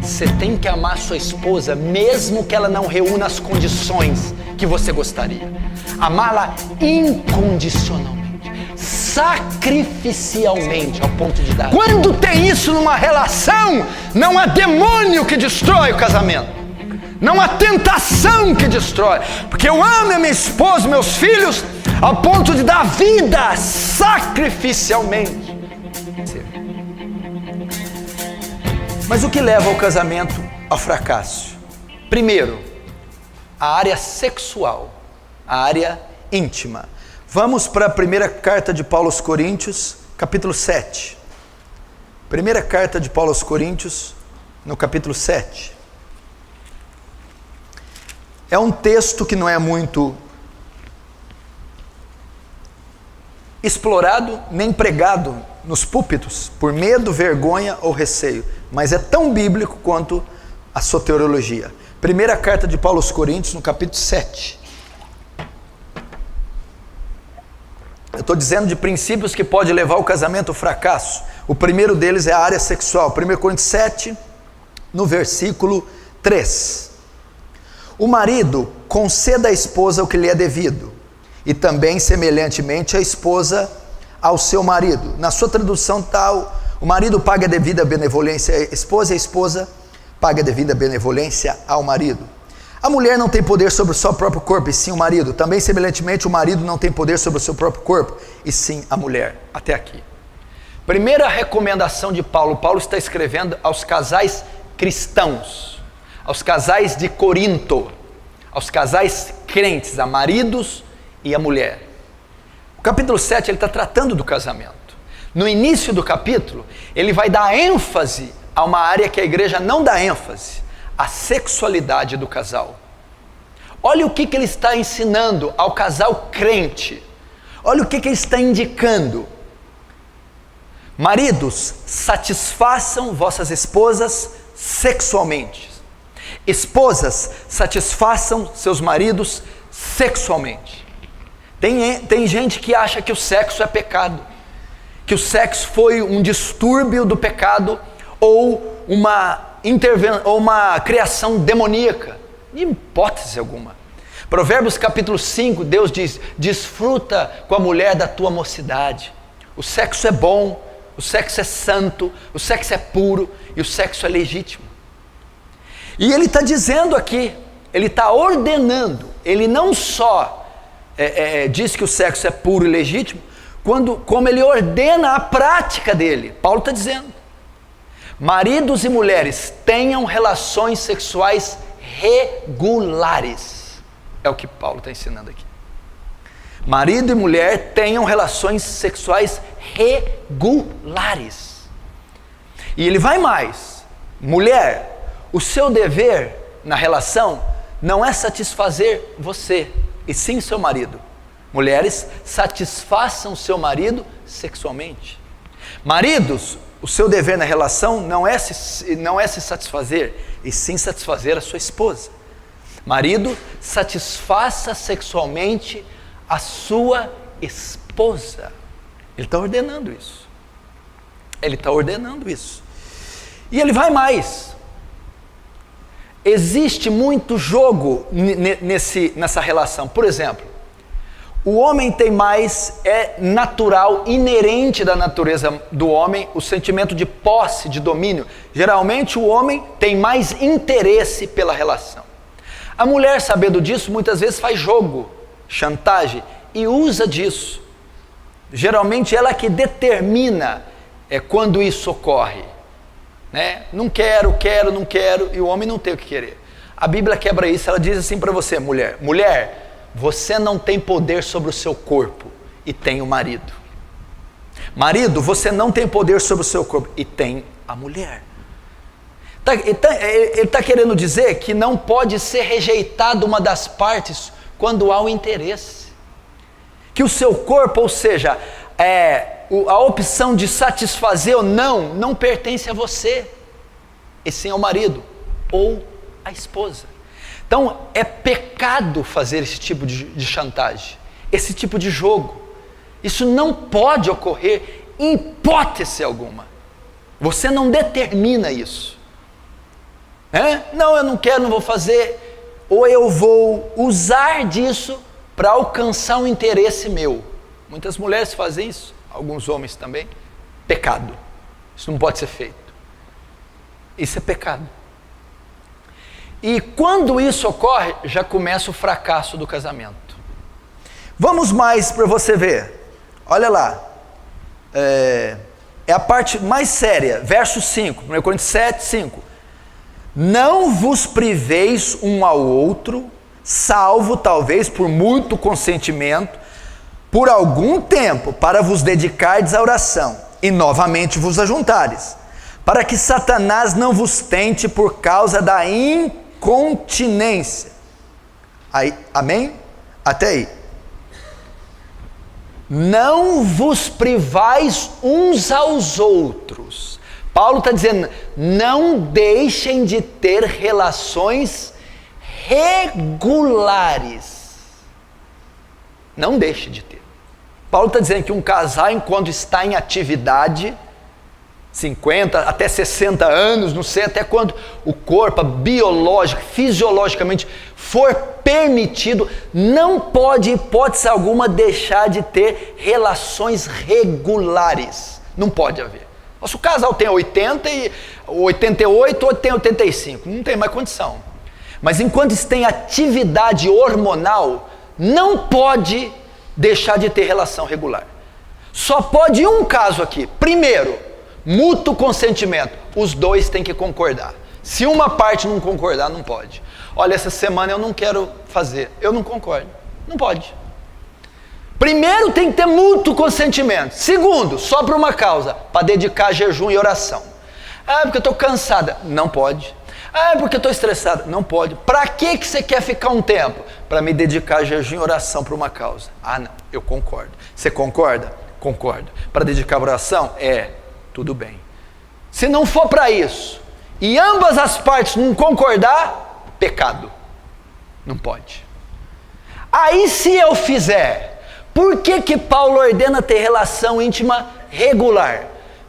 Você tem que amar sua esposa, mesmo que ela não reúna as condições que você gostaria. Amá-la incondicionalmente, sacrificialmente, ao ponto de dar. Quando tem isso numa relação, não há demônio que destrói o casamento. Não há tentação que destrói. Porque eu amo a minha esposa, meus filhos, ao ponto de dar vida sacrificialmente. Mas o que leva o casamento ao fracasso? Primeiro, a área sexual, a área íntima. Vamos para a primeira carta de Paulo aos Coríntios, capítulo 7. Primeira carta de Paulo aos Coríntios, no capítulo 7. É um texto que não é muito explorado nem pregado nos púlpitos por medo, vergonha ou receio, mas é tão bíblico quanto a soteriologia. Primeira carta de Paulo aos Coríntios, no capítulo 7. Eu estou dizendo de princípios que pode levar o casamento ao fracasso. O primeiro deles é a área sexual. 1 Coríntios 7, no versículo 3. O marido conceda à esposa o que lhe é devido, e também semelhantemente a esposa ao seu marido. Na sua tradução tal, o marido paga a devida benevolência à esposa, e a esposa paga a devida benevolência ao marido. A mulher não tem poder sobre o seu próprio corpo, e sim o marido. Também semelhantemente o marido não tem poder sobre o seu próprio corpo, e sim a mulher. Até aqui. Primeira recomendação de Paulo. Paulo está escrevendo aos casais cristãos, aos casais de Corinto, aos casais crentes, a maridos e a mulher. O capítulo 7 ele está tratando do casamento. No início do capítulo, ele vai dar ênfase a uma área que a igreja não dá ênfase, a sexualidade do casal. Olha o que ele está ensinando ao casal crente. Olha o que ele está indicando. Maridos, satisfaçam vossas esposas sexualmente. Esposas, satisfaçam seus maridos sexualmente. Tem gente que acha que o sexo é pecado, que o sexo foi um distúrbio do pecado ou uma criação demoníaca. De hipótese alguma. Provérbios capítulo 5, Deus diz: desfruta com a mulher da tua mocidade. O sexo é bom, o sexo é santo, o sexo é puro e o sexo é legítimo. E ele está dizendo aqui, ele está ordenando, ele não só diz que o sexo é puro e legítimo, como ele ordena a prática dele. Paulo está dizendo: maridos e mulheres tenham relações sexuais regulares. É o que Paulo está ensinando aqui. Marido e mulher tenham relações sexuais regulares. E ele vai mais: mulher, o seu dever na relação não é satisfazer você, e sim seu marido. Mulheres, satisfaçam seu marido sexualmente. Maridos, o seu dever na relação não é se satisfazer, e sim satisfazer a sua esposa. Marido, satisfaça sexualmente a sua esposa. Ele está ordenando isso. Ele está ordenando isso. E ele vai mais. Existe muito jogo nessa relação. Por exemplo, o homem tem mais, é natural, inerente da natureza do homem, o sentimento de posse, de domínio. Geralmente o homem tem mais interesse pela relação. A mulher, sabendo disso, muitas vezes faz jogo, chantagem, e usa disso. Geralmente ela que determina quando isso ocorre. Não quero, não quero, e o homem não tem o que querer. A Bíblia quebra isso, ela diz assim para você: mulher, você não tem poder sobre o seu corpo, e tem o marido. Marido, você não tem poder sobre o seu corpo, e tem a mulher. Ele está querendo dizer que não pode ser rejeitada uma das partes quando há o interesse. Que o seu corpo, ou seja, a opção de satisfazer ou não pertence a você, e sim ao marido ou à esposa. Então é pecado fazer esse tipo de chantagem, esse tipo de jogo. Isso não pode ocorrer em hipótese alguma. Você não determina isso. Não, eu não quero, não vou fazer. Ou eu vou usar disso para alcançar um interesse meu. Muitas mulheres fazem isso, alguns homens também. Pecado. Isso não pode ser feito. Isso é pecado. E quando isso ocorre, já começa o fracasso do casamento. Vamos mais para você ver. Olha lá. É a parte mais séria. Verso 5. 1 Coríntios 7, 5. Não vos priveis um ao outro, salvo talvez por muito consentimento, por algum tempo, para vos dedicardes à oração, e novamente vos ajuntares, para que Satanás não vos tente por causa da incontinência. Aí, amém? Até aí. Não vos privais uns aos outros. Paulo está dizendo, não deixem de ter relações regulares. Não deixe de ter. Paulo está dizendo que um casal, enquanto está em atividade, 50 até 60 anos, não sei até quando o corpo biológico, fisiologicamente for permitido, não pode, em hipótese alguma, deixar de ter relações regulares. Não pode haver. Se o casal tem 80 e 88 ou tem 85, não tem mais condição. Mas enquanto está em atividade hormonal, não pode deixar de ter relação regular. Só pode um caso aqui. Primeiro, mútuo consentimento. Os dois têm que concordar. Se uma parte não concordar, não pode. Olha, essa semana eu não quero fazer. Eu não concordo. Não pode. Primeiro, tem que ter mútuo consentimento. Segundo, só por uma causa, para dedicar jejum e oração. Porque eu estou cansada. Não pode. Porque eu estou estressada. Não pode. Para que você quer ficar um tempo? Para me dedicar jejum e oração por uma causa. Não, eu concordo. Você concorda? Concordo. Para dedicar oração? Tudo bem. Se não for para isso, e ambas as partes não concordar, pecado. Não pode. Aí se eu fizer, por que Paulo ordena ter relação íntima regular?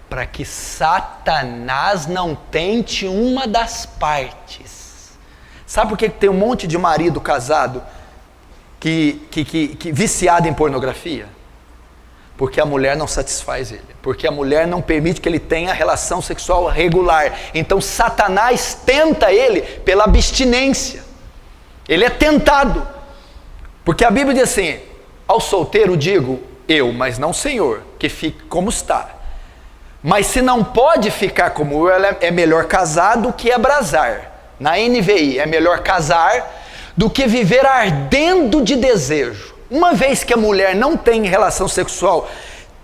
Para que Satanás não tente uma das partes. Sabe por que tem um monte de marido casado que viciado em pornografia? Porque a mulher não satisfaz ele. Porque a mulher não permite que ele tenha relação sexual regular. Então Satanás tenta ele pela abstinência. Ele é tentado. Porque a Bíblia diz assim, ao solteiro digo, eu, mas não Senhor, que fique como está. Mas se não pode ficar como eu, é melhor casar do que abrasar. Na NVI, é melhor casar do que viver ardendo de desejo. Uma vez que a mulher não tem relação sexual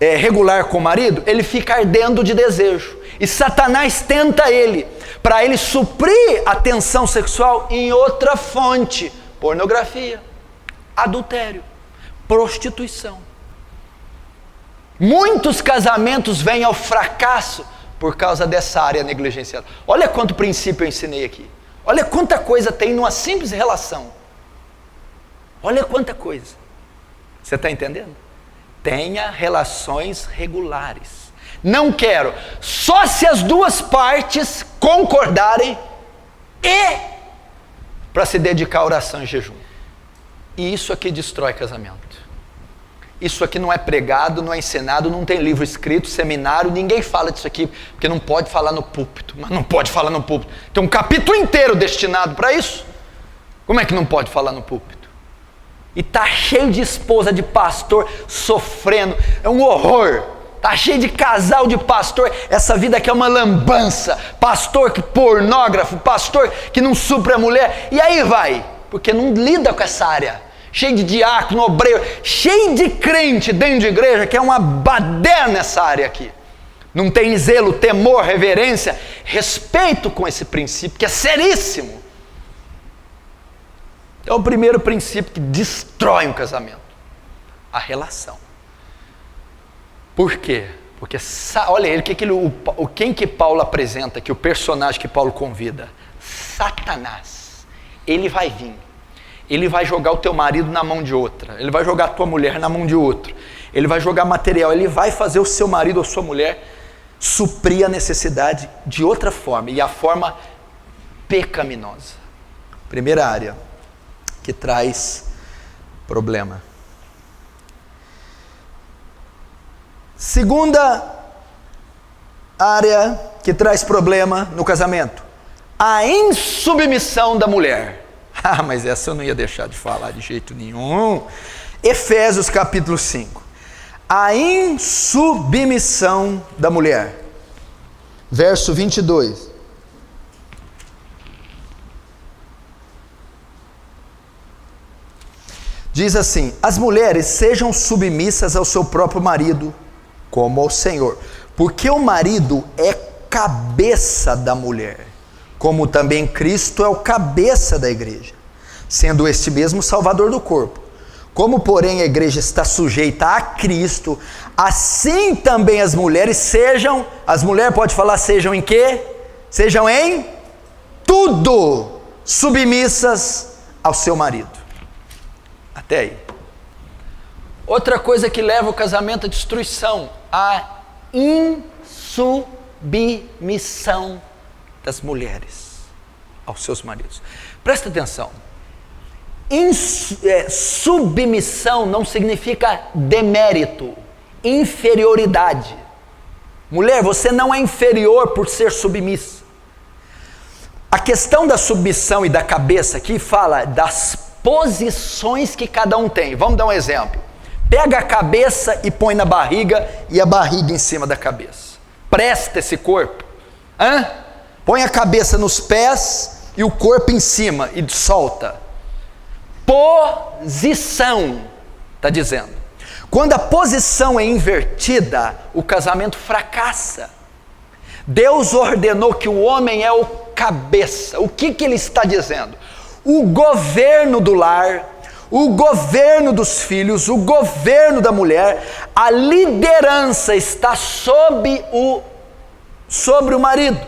regular com o marido, ele fica ardendo de desejo. E Satanás tenta ele, para ele suprir a tensão sexual em outra fonte. Pornografia, adultério, prostituição. Muitos casamentos vêm ao fracasso por causa dessa área negligenciada. Olha quanto princípio eu ensinei aqui. Olha quanta coisa tem numa simples relação. Olha quanta coisa. Você está entendendo? Tenha relações regulares. Não quero. Só se as duas partes concordarem e para se dedicar à oração e jejum. E isso aqui destrói casamento. Isso aqui não é pregado, não é ensinado, não tem livro escrito, seminário, ninguém fala disso aqui, porque não pode falar no púlpito. Mas não pode falar no púlpito. Tem um capítulo inteiro destinado para isso. Como é que não pode falar no púlpito? E está cheio de esposa de pastor sofrendo, é um horror. Está cheio de casal de pastor, essa vida aqui é uma lambança. Pastor que pornógrafo, pastor que não supre a mulher. E aí vai, porque não lida com essa área. Cheio de diácono, obreiro, cheio de crente dentro de igreja, que é uma baderna nessa área aqui. Não tem zelo, temor, reverência, respeito com esse princípio, que é seríssimo. É o primeiro princípio que destrói um casamento. A relação. Por quê? Porque, olha ele, quem que Paulo apresenta aqui, o personagem que Paulo convida? Satanás. Ele vai vir. Ele vai jogar o teu marido na mão de outra. Ele vai jogar a tua mulher na mão de outro. Ele vai jogar material. Ele vai fazer o seu marido ou sua mulher suprir a necessidade de outra forma. E a forma pecaminosa. Primeira área que traz problema. Segunda área que traz problema no casamento: a insubmissão da mulher. Mas essa eu não ia deixar de falar de jeito nenhum. Efésios capítulo 5. A insubmissão da mulher. Verso 22. Diz assim: as mulheres sejam submissas ao seu próprio marido, como ao Senhor, porque o marido é cabeça da mulher, como também Cristo é o cabeça da igreja, sendo este mesmo Salvador do corpo. Como, porém, a igreja está sujeita a Cristo, assim também as mulheres sejam, as mulheres pode falar sejam em quê? Sejam em tudo submissas ao seu marido. Até aí. Outra coisa que leva o casamento à destruição: a insubmissão das mulheres aos seus maridos. Presta atenção. Submissão não significa demérito, inferioridade. Mulher, você não é inferior por ser submissa. A questão da submissão e da cabeça aqui fala das posições que cada um tem. Vamos dar um exemplo. Pega a cabeça e põe na barriga, e a barriga em cima da cabeça. Presta esse corpo. Põe a cabeça nos pés e o corpo em cima e solta. Posição, está dizendo. Quando a posição é invertida, o casamento fracassa. Deus ordenou que o homem é o cabeça. O que ele está dizendo? O governo do lar, o governo dos filhos, o governo da mulher, a liderança está sobre o marido,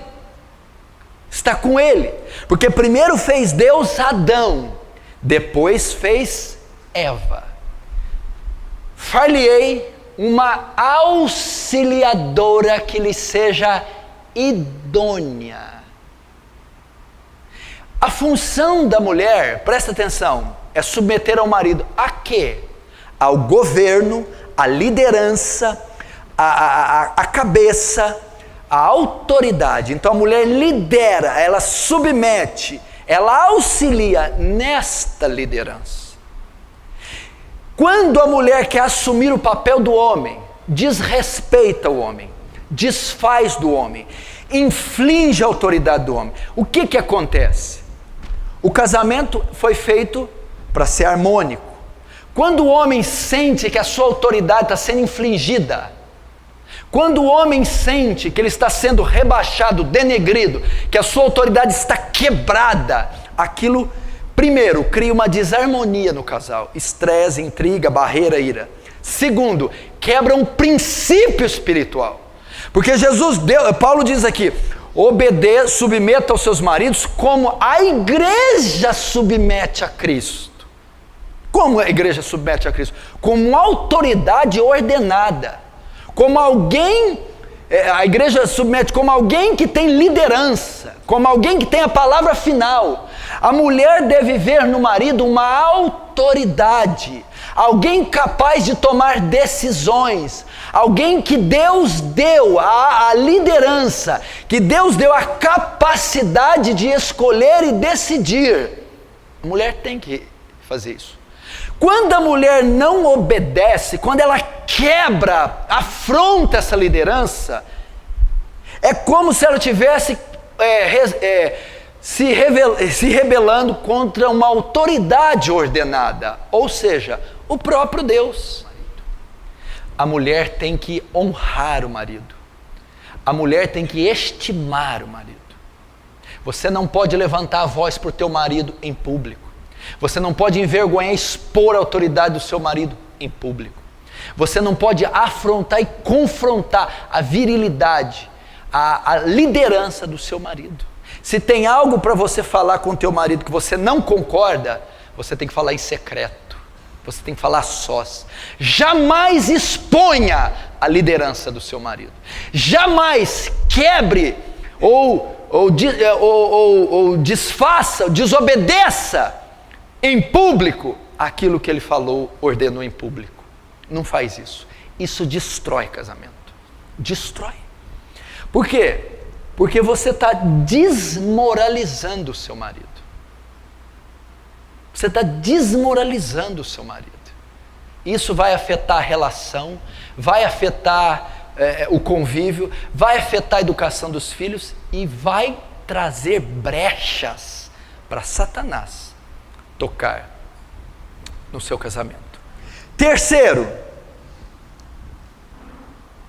está com ele, porque primeiro fez Deus Adão, depois fez Eva. Far-lhe-ei uma auxiliadora que lhe seja idônea. A função da mulher, presta atenção, é submeter ao marido a quê? Ao governo, à liderança, à cabeça, à autoridade. Então a mulher lidera, ela submete, ela auxilia nesta liderança. Quando a mulher quer assumir o papel do homem, desrespeita o homem, desfaz do homem, inflige a autoridade do homem, o que acontece? O casamento foi feito para ser harmônico. Quando o homem sente que a sua autoridade está sendo infligida, quando o homem sente que ele está sendo rebaixado, denegrido, que a sua autoridade está quebrada, aquilo, primeiro, cria uma desarmonia no casal, estresse, intriga, barreira, ira. Segundo, quebra um princípio espiritual, porque Paulo diz aqui: submeta aos seus maridos como a igreja submete a Cristo. Como a igreja submete a Cristo? Como autoridade ordenada, como alguém, a igreja submete como alguém que tem liderança, como alguém que tem a palavra final. A mulher deve ver no marido uma autoridade, alguém capaz de tomar decisões, alguém que Deus deu a liderança, que Deus deu a capacidade de escolher e decidir. A mulher tem que fazer isso. Quando a mulher não obedece, quando ela quebra, afronta essa liderança, é como se ela tivesse se rebelando contra uma autoridade ordenada, ou seja, o próprio Deus. A mulher tem que honrar o marido. A mulher tem que estimar o marido. Você não pode levantar a voz para o teu marido em público. Você não pode envergonhar e expor a autoridade do seu marido em público. Você não pode afrontar e confrontar a virilidade, a liderança do seu marido. Se tem algo para você falar com o teu marido que você não concorda, você tem que falar em secreto. Você tem que falar sós. Jamais exponha a liderança do seu marido. Jamais quebre ou ou desfaça, desobedeça em público aquilo que ele falou, ordenou em público. Não faz isso. Isso destrói casamento. Destrói. Por quê? Porque você está desmoralizando o seu marido. Você está desmoralizando o seu marido. Isso vai afetar a relação, vai afetar o convívio, vai afetar a educação dos filhos e vai trazer brechas para Satanás tocar no seu casamento. Terceiro,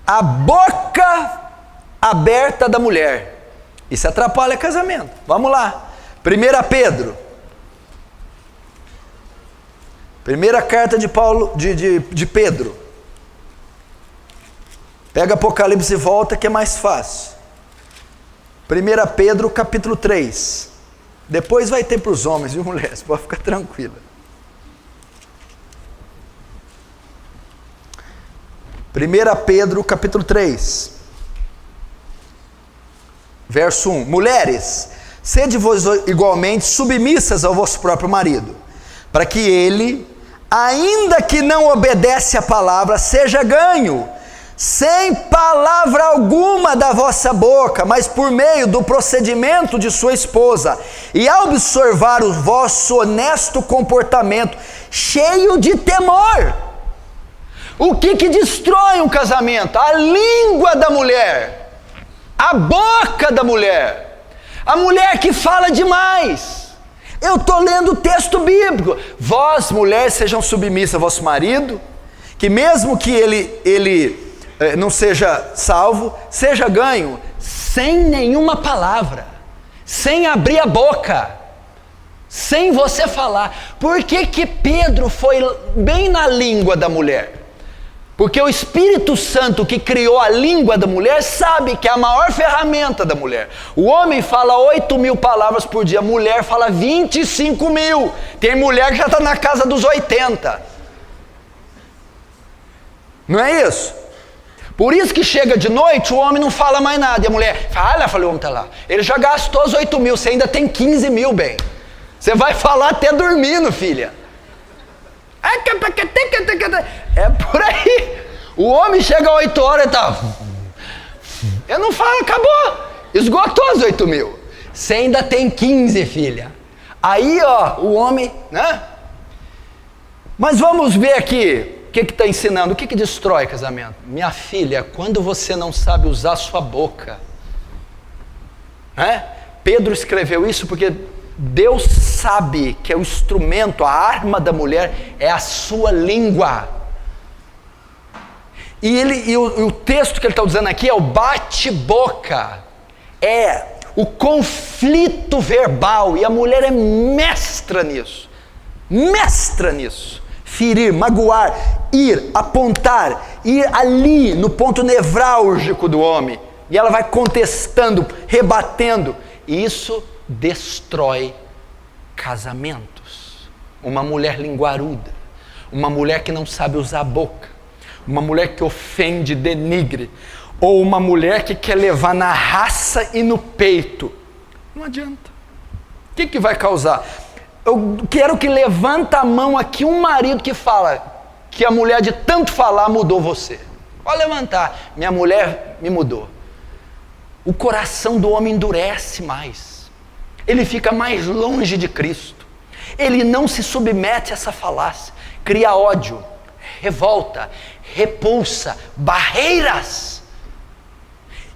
a boca aberta da mulher. Isso atrapalha casamento. Vamos lá. 1 Pedro. Primeira carta de Paulo, de Pedro. Pega Apocalipse e volta que é mais fácil. 1 Pedro capítulo 3. Depois vai ter para os homens e mulheres, pode ficar tranquila. 1 Pedro capítulo 3. Verso 1. Mulheres, sede vós igualmente submissas ao vosso próprio marido, para que ele, ainda que não obedece à palavra, seja ganho, sem palavra alguma da vossa boca, mas por meio do procedimento de sua esposa, e ao observar o vosso honesto comportamento, cheio de temor. O que destrói um casamento? A língua da mulher, a boca da mulher, a mulher que fala demais. Eu estou lendo o texto bíblico. Vós, mulheres, sejam submissas ao vosso marido, que mesmo que ele não seja salvo, seja ganho, sem nenhuma palavra, sem abrir a boca, sem você falar. Por que Pedro foi bem na língua da mulher? Porque o Espírito Santo que criou a língua da mulher sabe que é a maior ferramenta da mulher. O homem fala 8.000 palavras por dia, a mulher fala 25.000. Tem mulher que já está na casa dos 80. Não é isso? Por isso que chega de noite, o homem não fala mais nada. E a mulher fala, eu falei, o homem está lá. Ele já gastou os 8.000, você ainda tem 15.000, bem. Você vai falar até dormindo, filha. É por aí. O homem chega às 8 horas e tá. Eu não falo, acabou. Esgotou as 8.000. Você ainda tem 15, filha. Aí, ó, o homem, né? Mas vamos ver aqui. O que está ensinando? O que destrói casamento? Minha filha, quando você não sabe usar sua boca, né? Pedro escreveu isso porque Deus sabe que é o instrumento, a arma da mulher é a sua língua. E o texto que ele está usando aqui é o bate-boca, é o conflito verbal, e a mulher é mestra nisso. Ferir, magoar, ir, apontar, ir ali no ponto nevrálgico do homem, e ela vai contestando, rebatendo, e isso destrói casamentos. Uma mulher linguaruda, uma mulher que não sabe usar a boca, uma mulher que ofende, denigre, ou uma mulher que quer levar na raça e no peito, não adianta. O que vai causar? Eu quero que levanta a mão aqui um marido que fala que a mulher de tanto falar mudou você. Pode levantar, minha mulher me mudou. O coração do homem endurece mais, ele fica mais longe de Cristo, ele não se submete a essa falácia, cria ódio, revolta, repulsa, barreiras.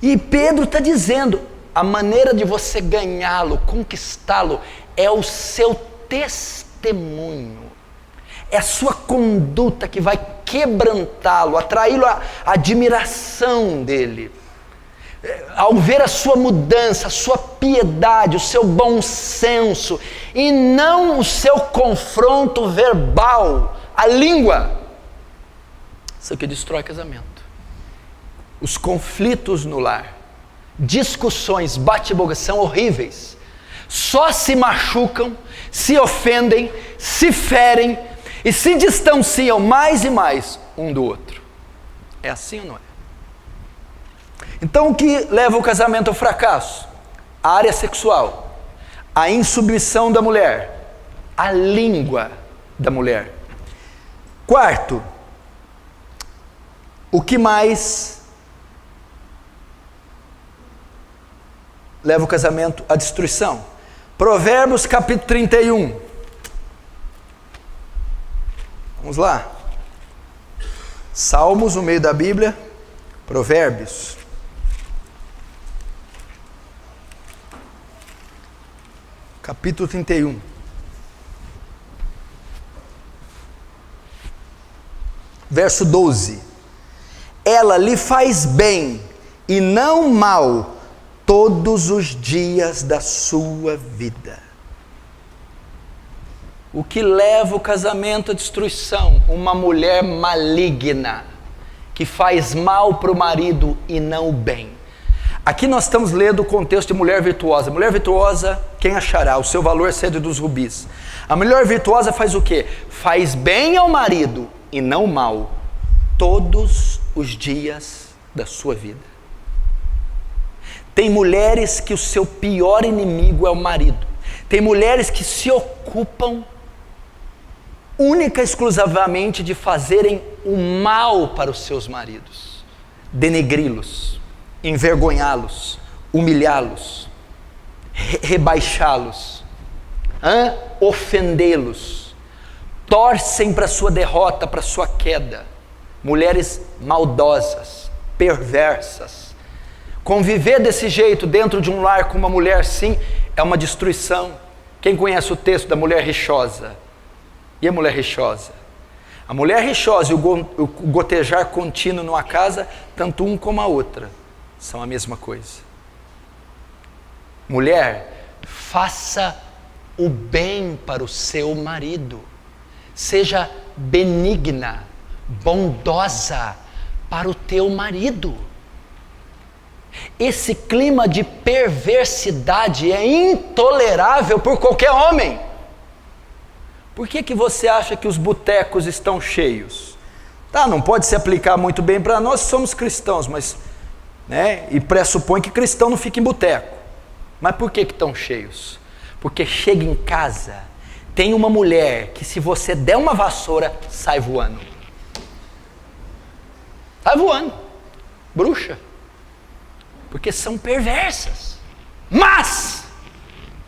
E Pedro está dizendo, a maneira de você ganhá-lo, conquistá-lo, é o seu testemunho, é a sua conduta que vai quebrantá-lo, atraí-lo à admiração dele. Ao ver a sua mudança, a sua piedade, o seu bom senso, e não o seu confronto verbal, a língua. Isso aqui destrói casamento. Os conflitos no lar, discussões, bate-boca são horríveis. Só se machucam, se ofendem, se ferem e se distanciam mais e mais um do outro. É assim ou não é? Então o que leva o casamento ao fracasso? a área sexual, a insubmissão da mulher, a língua da mulher. Quarto, o que mais leva o casamento à destruição? Provérbios capítulo 31. Vamos lá. Salmos no meio da Bíblia, Provérbios. Capítulo 31. Verso 12. Ela lhe faz bem e não mal todos os dias da sua vida. O que leva o casamento à destruição? Uma mulher maligna, que faz mal para o marido e não o bem. Aqui nós estamos lendo o contexto de mulher virtuosa. Mulher virtuosa, quem achará? O seu valor excede dos rubis. A mulher virtuosa faz o quê? Faz bem ao marido e não mal, todos os dias da sua vida. Tem mulheres que o seu pior inimigo é o marido. Tem mulheres que se ocupam única e exclusivamente de fazerem o mal para os seus maridos, denegri-los, envergonhá-los, humilhá-los, rebaixá-los, ofendê-los, torcem para a sua derrota, para a sua queda. Mulheres maldosas, perversas. Conviver desse jeito dentro de um lar com uma mulher assim é uma destruição. Quem conhece o texto da mulher rixosa? E a mulher rixosa? A mulher rixosa e o gotejar contínuo numa casa, tanto um como a outra, são a mesma coisa. Mulher, faça o bem para o seu marido. Seja benigna, bondosa para o teu marido. Esse clima de perversidade é intolerável por qualquer homem. Por que você acha que os botecos estão cheios? Tá, não pode se aplicar muito bem para nós, somos cristãos, mas, né, e pressupõe que cristão não fica em boteco. Mas por que estão cheios? Porque chega em casa, tem uma mulher que se você der uma vassoura, sai voando. Sai voando. Bruxa. Porque são perversas. Mas,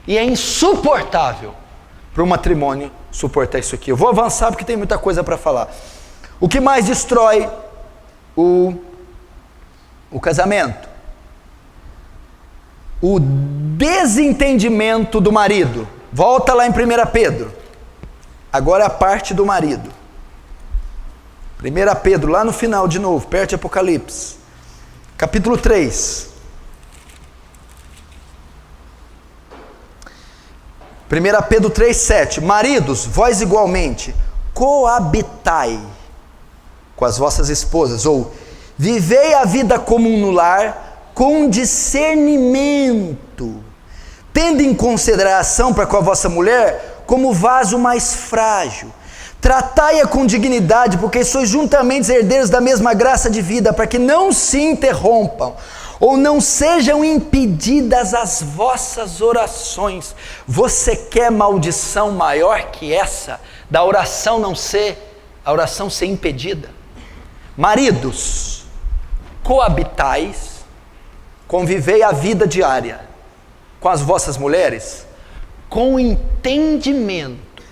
e é insuportável para o matrimônio suportar isso aqui. Eu vou avançar porque tem muita coisa para falar. O que mais destrói o casamento? O desentendimento do marido. Volta lá em 1 Pedro. Agora a parte do marido. 1 Pedro, lá no final de novo, perto de Apocalipse. Capítulo 3. 1 Pedro 3,7. Maridos, vós igualmente coabitai com as vossas esposas, ou vivei a vida comum no lar com discernimento, tendo em consideração para com a vossa mulher como vaso mais frágil. Tratai-a com dignidade, porque sois juntamente herdeiros da mesma graça de vida, para que não se interrompam ou não sejam impedidas as vossas orações. Você quer maldição maior que essa, da oração não ser, a oração ser impedida? Maridos, coabitais, convivei a vida diária com as vossas mulheres, com entendimento,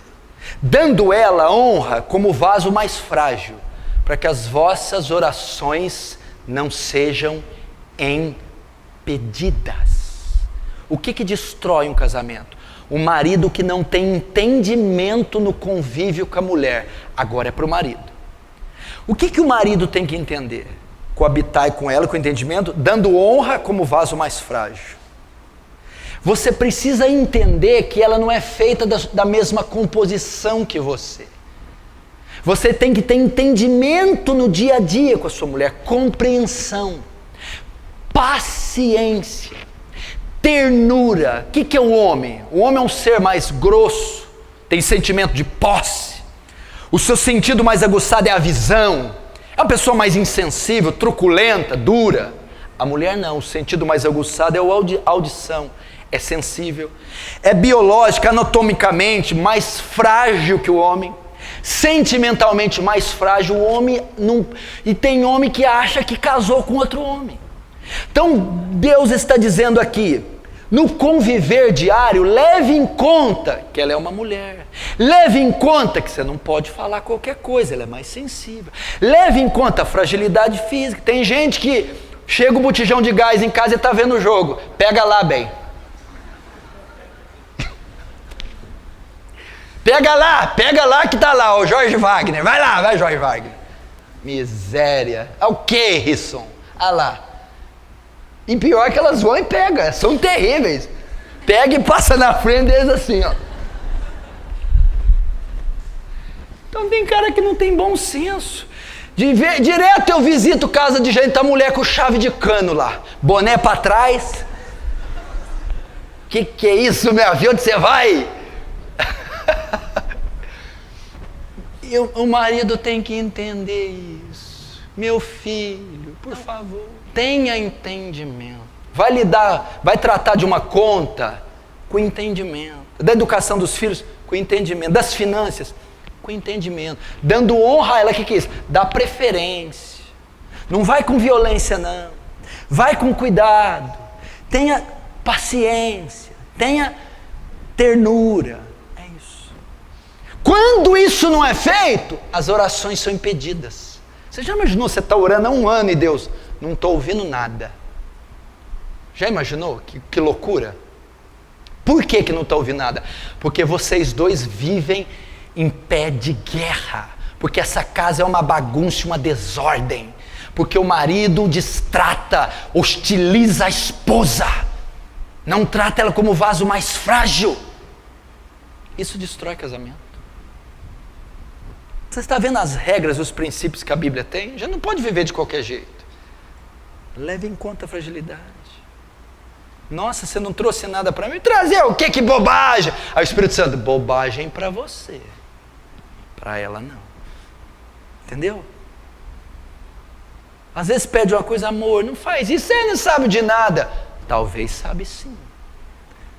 dando ela honra como vaso mais frágil, para que as vossas orações não sejam impedidas. O que destrói um casamento? O marido que não tem entendimento no convívio com a mulher. Agora é para o marido. O que o marido tem que entender? Coabitar com ela com entendimento, dando honra como vaso mais frágil. Você precisa entender que ela não é feita da mesma composição que você. Você tem que ter entendimento no dia a dia com a sua mulher, compreensão, paciência, ternura. O que é o homem? O homem é um ser mais grosso, tem sentimento de posse. O seu sentido mais aguçado é a visão. É uma pessoa mais insensível, truculenta, dura. A mulher não, o sentido mais aguçado é a audição. É sensível, é biológica, anatomicamente mais frágil que o homem, sentimentalmente mais frágil. O homem não, e tem homem que acha que casou com outro homem. Então Deus está dizendo aqui, no conviver diário, leve em conta que ela é uma mulher, leve em conta que você não pode falar qualquer coisa, ela é mais sensível, leve em conta a fragilidade física. Tem gente que chega o botijão de gás em casa e está vendo o jogo, pega lá, bem. Pega lá que tá lá, o Jorge Wagner. Vai lá, vai Jorge Wagner. Miséria. É o que, Risson? Ah lá. E pior que elas vão e pegam, são terríveis. Pega e passa na frente deles assim, ó. Então tem cara que não tem bom senso. Direto eu visito casa de gente, tá mulher com chave de cano lá. Boné pra trás. Que é isso, meu filho? Onde você vai? O marido tem que entender isso. Meu filho, por favor, tenha entendimento. Vai tratar de uma conta com entendimento. Da educação dos filhos, com entendimento. Das finanças, com entendimento. Dando honra a ela, que é isso? Dá preferência. Não vai com violência, não. Vai com cuidado. Tenha paciência. Tenha ternura. Quando isso não é feito, as orações são impedidas. Você já imaginou, você está orando há 1 ano e Deus, não estou ouvindo nada. Já imaginou? Que loucura. Por que não está ouvindo nada? Porque vocês dois vivem em pé de guerra. Porque essa casa é uma bagunça, uma desordem. Porque o marido destrata, hostiliza a esposa. Não trata ela como o vaso mais frágil. Isso destrói casamento. Você está vendo as regras, os princípios que a Bíblia tem? Já não pode viver de qualquer jeito. Leve em conta a fragilidade. Nossa, você não trouxe nada para mim? Trazer o quê? Que bobagem! Aí o Espírito Santo, bobagem para você. Para ela não. Entendeu? Às vezes pede uma coisa, amor, não faz isso, você não sabe de nada. Talvez sabe sim.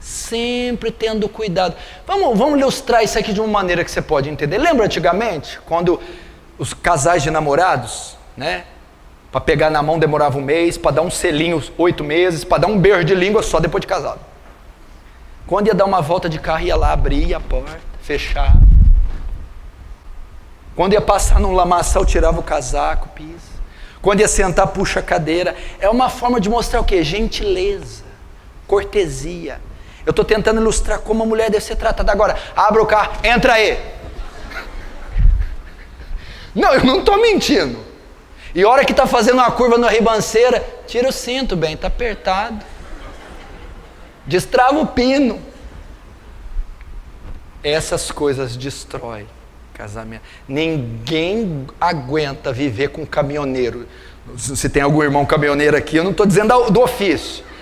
Sempre tendo cuidado. Vamos ilustrar isso aqui de uma maneira que você pode entender. Lembra antigamente, quando os casais de namorados, né, para pegar na mão demorava 1 mês, para dar um selinho 8 meses, para dar um beijo de língua só depois de casado. Quando ia dar uma volta de carro, ia lá, abria a porta, fechava. Quando ia passar num lamaçal, tirava o casaco, pisa. Quando ia sentar, puxa a cadeira. É uma forma de mostrar o quê? Gentileza, cortesia. Eu estou tentando ilustrar como a mulher deve ser tratada. Agora, abra o carro, entra aí. Não, eu não estou mentindo. E a hora que está fazendo uma curva na ribanceira, tira o cinto, bem, está apertado. Destrava o pino. Essas coisas destroem casamento. Ninguém aguenta viver com caminhoneiro. Se tem algum irmão caminhoneiro aqui, eu não estou dizendo do ofício.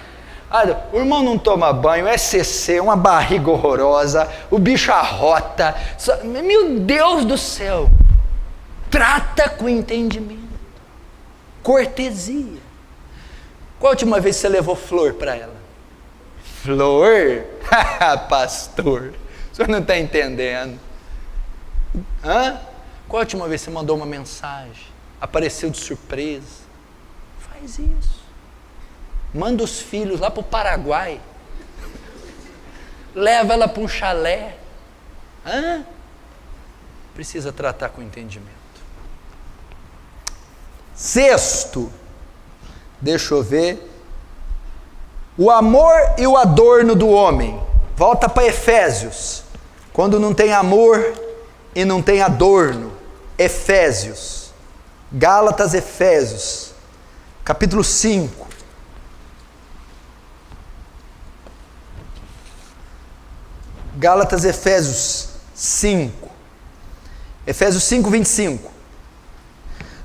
O irmão não toma banho, é CC, uma barriga horrorosa, o bicho arrota. Meu Deus do céu! Trata com entendimento, cortesia. Qual a última vez que você levou flor para ela? Flor? Pastor, o senhor não está entendendo. Qual a última vez que você mandou uma mensagem? Apareceu de surpresa? Faz isso. Manda os filhos lá para o Paraguai. Leva ela para um chalé. Precisa tratar com entendimento. Sexto, deixa eu ver. O amor e o adorno do homem. Volta para Efésios. Quando não tem amor e não tem adorno. Efésios. Gálatas, Efésios. Capítulo 5. Gálatas, Efésios 5. Efésios 5, 25.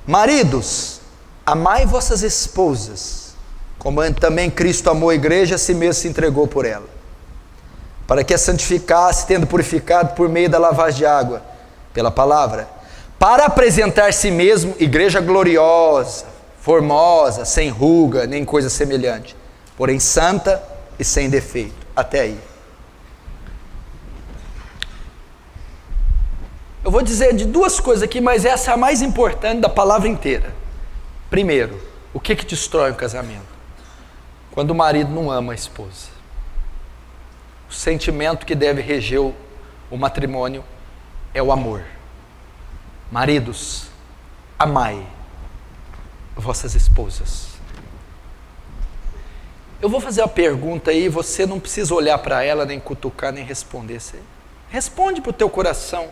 Maridos, amai vossas esposas, como também Cristo amou a igreja, a si mesmo se entregou por ela, para que a santificasse, tendo purificado por meio da lavagem de água, pela palavra, para apresentar si mesmo igreja gloriosa, formosa, sem ruga, nem coisa semelhante, porém santa e sem defeito. Até aí. Eu vou dizer de duas coisas aqui, mas essa é a mais importante da palavra inteira. Primeiro, o que destrói o casamento? Quando o marido não ama a esposa. O sentimento que deve reger o matrimônio é o amor. Maridos, amai vossas esposas. Eu vou fazer uma pergunta aí, você não precisa olhar para ela, nem cutucar, nem responder. Você responde para o teu coração.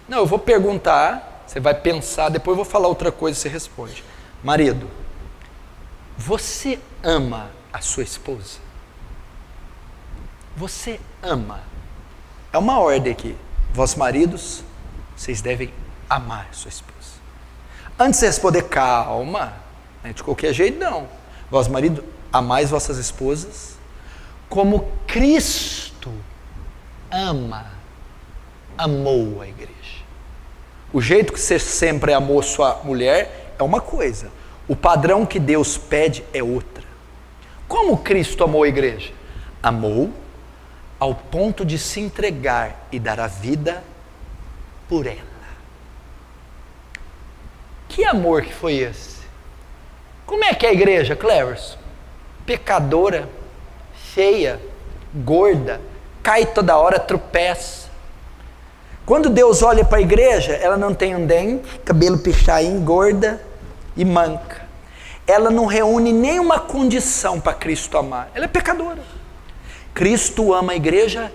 Não, eu vou perguntar, você vai pensar, depois eu vou falar outra coisa e você responde. Marido, você ama a sua esposa? Você ama? É uma ordem aqui. Vós maridos, vocês devem amar a sua esposa. Antes de responder, calma, de qualquer jeito não. Vós marido, amais vossas esposas como Cristo amou a igreja. O jeito que você sempre amou sua mulher é uma coisa, o padrão que Deus pede é outra. Como Cristo amou a igreja? Amou ao ponto de se entregar e dar a vida por ela. Que amor que foi esse? Como é que é a igreja, Cleverson? Pecadora, feia, gorda, cai toda hora, tropeça. Quando Deus olha para a igreja, ela não tem um dente, cabelo pichain, gorda e manca. Ela não reúne nenhuma condição para Cristo amar. Ela é pecadora. Cristo ama a igreja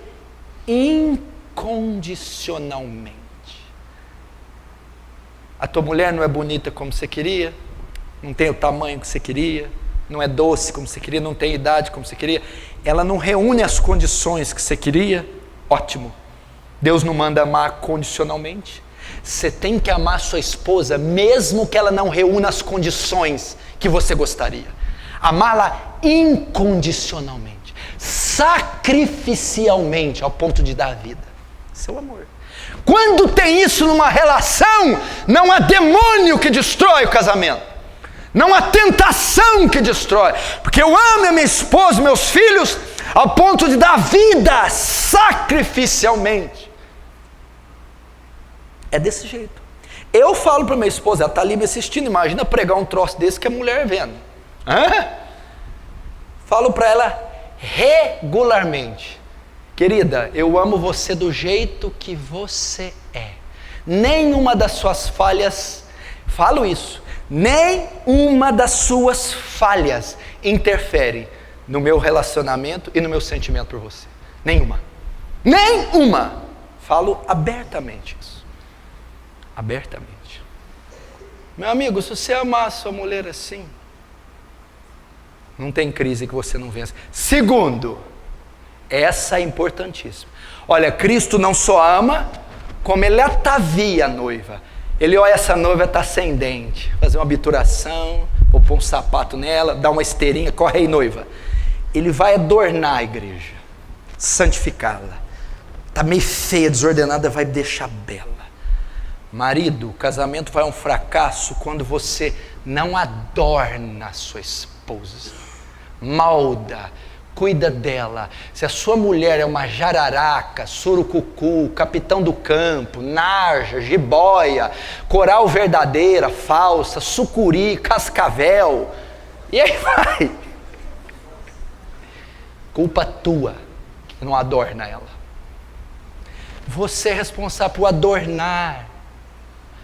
incondicionalmente. A tua mulher não é bonita como você queria, não tem o tamanho que você queria, não é doce como você queria, não tem idade como você queria, ela não reúne as condições que você queria, ótimo. Deus não manda amar condicionalmente. Você tem que amar sua esposa, mesmo que ela não reúna as condições que você gostaria. Amá-la incondicionalmente, sacrificialmente, ao ponto de dar a vida. Seu amor. Quando tem isso numa relação, não há demônio que destrói o casamento. Não há tentação que destrói. Porque eu amo a minha esposa, meus filhos, ao ponto de dar vida sacrificialmente. É desse jeito. Eu falo para minha esposa, ela está ali me assistindo, imagina pregar um troço desse que a mulher vendo. Falo para ela regularmente. Querida, eu amo você do jeito que você é. Nenhuma das suas falhas, falo isso, nenhuma das suas falhas interfere no meu relacionamento e no meu sentimento por você. Nenhuma. Nenhuma. Falo abertamente isso. Abertamente. Meu amigo, se você amar a sua mulher assim, não tem crise que você não vença. Segundo, essa é importantíssima. Olha, Cristo não só ama, como ele atavia a noiva. Ele olha, essa noiva está sem dente, fazer uma obturação, vou pôr um sapato nela, dar uma esteirinha, corre aí, noiva. Ele vai adornar a igreja, santificá-la. Está meio feia, desordenada, vai deixar bela. Marido, o casamento vai a um fracasso quando você não adorna a sua esposa. Molda, cuida dela. Se a sua mulher é uma jararaca, surucucu, capitão do campo, narja, jiboia, coral verdadeira, falsa, sucuri, cascavel, e aí vai. Culpa tua que não adorna ela. Você é responsável por adornar,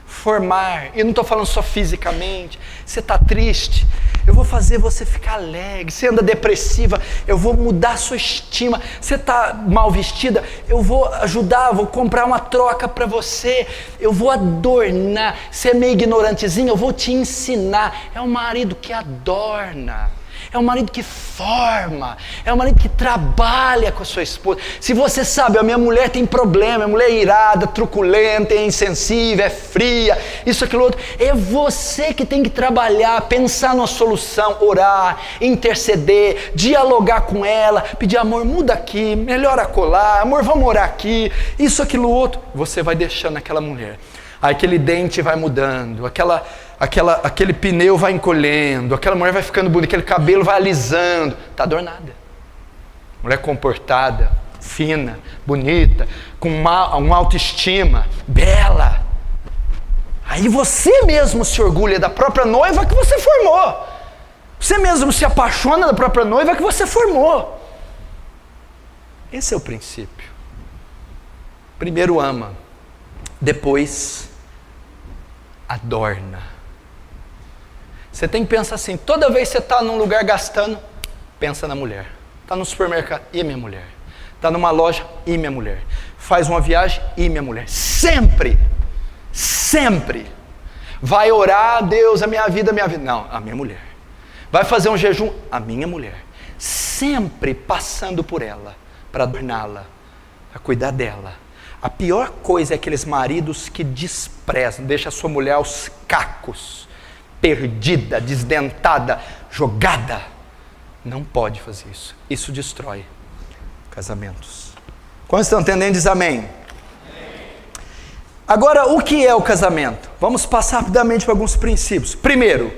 formar. Eu não estou falando só fisicamente. Você está triste, eu vou fazer você ficar alegre. Você anda depressiva, eu vou mudar a sua estima. Você está mal vestida, eu vou ajudar, vou comprar uma troca para você. Eu vou adornar. Você é meio ignorantezinho, eu vou te ensinar. É um marido que adorna. É um marido que forma, é um marido que trabalha com a sua esposa. Se você sabe, a minha mulher tem problema, a mulher é irada, truculenta, é insensível, é fria, isso, aquilo, outro. É você que tem que trabalhar, pensar numa solução, orar, interceder, dialogar com ela, pedir, amor, muda aqui, melhora acolá, amor, vamos orar aqui, isso, aquilo, outro. Você vai deixando aquela mulher. Aí aquele dente vai mudando, aquele pneu vai encolhendo, aquela mulher vai ficando bonita, aquele cabelo vai alisando, está adornada. Mulher comportada, fina, bonita, com uma autoestima, bela. Aí você mesmo se orgulha da própria noiva que você formou. Você mesmo se apaixona da própria noiva que você formou. Esse é o princípio. Primeiro ama, depois adorna. Você tem que pensar assim, toda vez que você está num lugar gastando, pensa na mulher. Está no supermercado, e minha mulher. Está numa loja, e minha mulher. Faz uma viagem, e minha mulher. Sempre, sempre. Vai orar, Deus, a minha vida. Não, a minha mulher. Vai fazer um jejum, a minha mulher. Sempre passando por ela, para adorná-la, para cuidar dela. A pior coisa é aqueles maridos que desprezam, deixam a sua mulher aos cacos, perdida, desdentada, jogada. Não pode fazer isso. Isso destrói casamentos. Quantos estão entendendo? Diz amém. Agora, o que é o casamento? Vamos passar rapidamente para alguns princípios. Primeiro,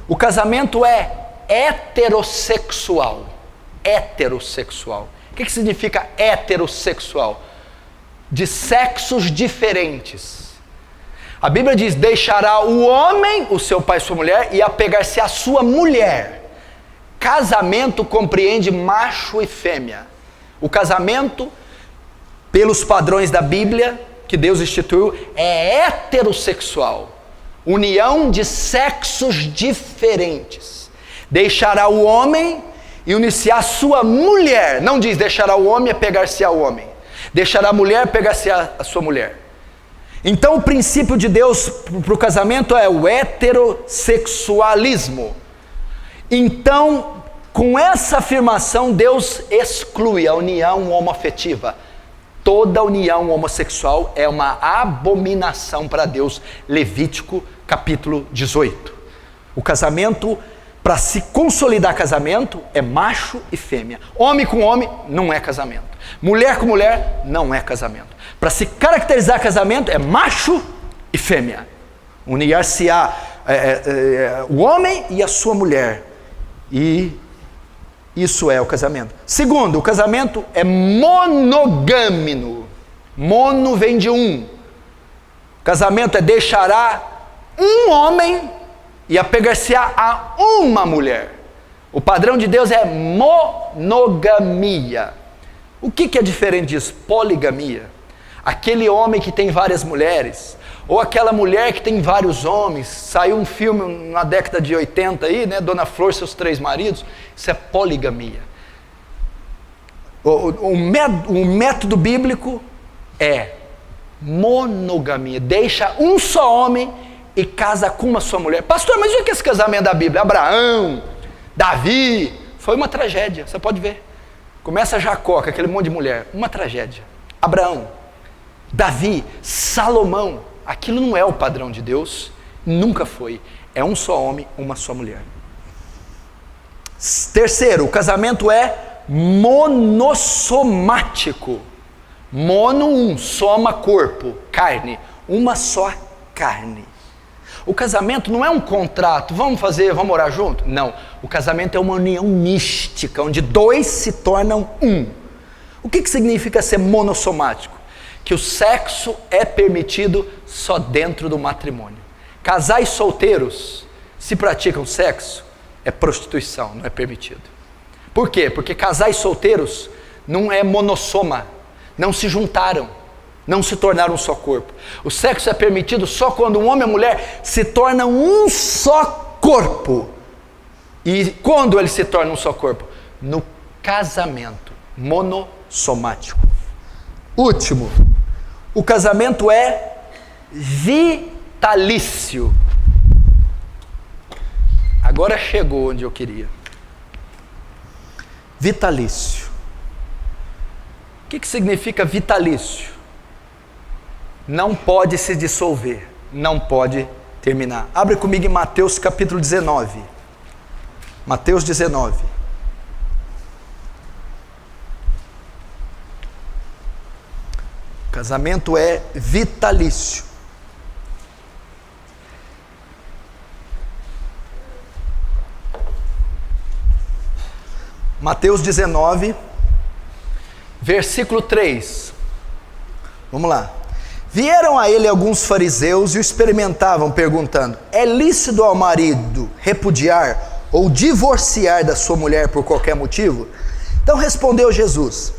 o casamento é heterossexual. Heterossexual. O que significa heterossexual? De sexos diferentes. A Bíblia diz, deixará o homem, o seu pai e sua mulher, e apegar-se à sua mulher. Casamento compreende macho e fêmea. O casamento, pelos padrões da Bíblia, que Deus instituiu, é heterossexual. União de sexos diferentes. Deixará o homem e unir-se à sua mulher. Não diz deixará o homem e apegar-se ao homem. Deixará a mulher e pegar-se à sua mulher. Então o princípio de Deus para o casamento é o heterossexualismo. Então, com essa afirmação, Deus exclui a união homoafetiva. Toda união homossexual é uma abominação para Deus. Levítico capítulo 18. O casamento, para se consolidar casamento, é macho e fêmea. Homem com homem não é casamento. Mulher com mulher não é casamento. Para se caracterizar casamento é macho e fêmea. Unir-se-á o homem e a sua mulher. E isso é o casamento. Segundo, o casamento é monogâmico. Mono vem de um. Casamento é deixará um homem e apegar-se-á a uma mulher. O padrão de Deus é monogamia. O que é diferente disso? Poligamia. Aquele homem que tem várias mulheres, ou aquela mulher que tem vários homens. Saiu um filme na década de 80 aí, né? Dona Flor, seus 3 maridos. Isso é poligamia. O método bíblico é monogamia. Deixa um só homem e casa com uma só mulher. Pastor, mas o que é esse casamento da Bíblia? Abraão, Davi, foi uma tragédia, você pode ver. Começa Jacó, com aquele monte de mulher, uma tragédia. Abraão, Davi, Salomão, aquilo não é o padrão de Deus, nunca foi. É um só homem, uma só mulher. Terceiro, o casamento é monossomático. Mono, um, soma, corpo, carne, uma só carne. O casamento não é um contrato, vamos morar junto? Não, o casamento é uma união mística, onde 2 se tornam um. O que significa ser monossomático? Que o sexo é permitido só dentro do matrimônio. Casais solteiros, se praticam sexo, é prostituição, não é permitido. Por quê? Porque casais solteiros não é monossoma, não se juntaram, não se tornaram um só corpo. O sexo é permitido só quando um homem e a mulher se tornam um só corpo. E quando eles se tornam um só corpo? No casamento monossomático. Último, o casamento é vitalício. Agora chegou onde eu queria. Vitalício. O que significa vitalício? Não pode se dissolver, não pode terminar. Abre comigo em Mateus capítulo 19. Mateus 19. Casamento é vitalício. Mateus 19, versículo 3. Vamos lá. Vieram a ele alguns fariseus e o experimentavam, perguntando: é lícito ao marido repudiar ou divorciar da sua mulher por qualquer motivo? Então respondeu Jesus: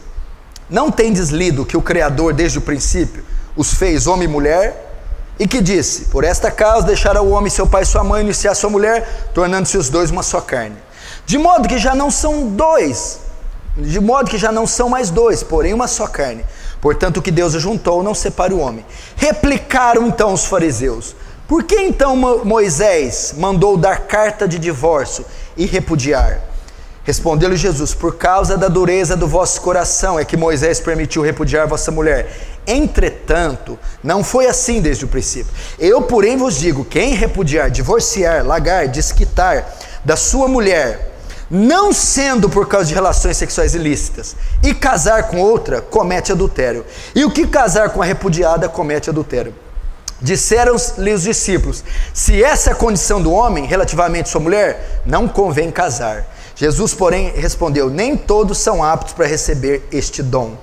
não tendes lido que o Criador desde o princípio os fez homem e mulher? E que disse: por esta causa deixará o homem seu pai e sua mãe, iniciar sua mulher, tornando-se os dois uma só carne. De modo que já não são dois, de modo que já não são mais dois, porém uma só carne. Portanto, o que Deus ajuntou, não separe o homem. Replicaram então os fariseus: por que então Moisés mandou dar carta de divórcio e repudiar? Respondeu-lhe Jesus: por causa da dureza do vosso coração é que Moisés permitiu repudiar vossa mulher. Entretanto, não foi assim desde o princípio. Eu, porém, vos digo: quem repudiar, divorciar, largar, desquitar da sua mulher, não sendo por causa de relações sexuais ilícitas, e casar com outra, comete adultério. E o que casar com a repudiada, comete adultério. Disseram-lhe os discípulos: se essa é a condição do homem relativamente à sua mulher, não convém casar. Jesus, porém, respondeu: nem todos são aptos para receber este dom,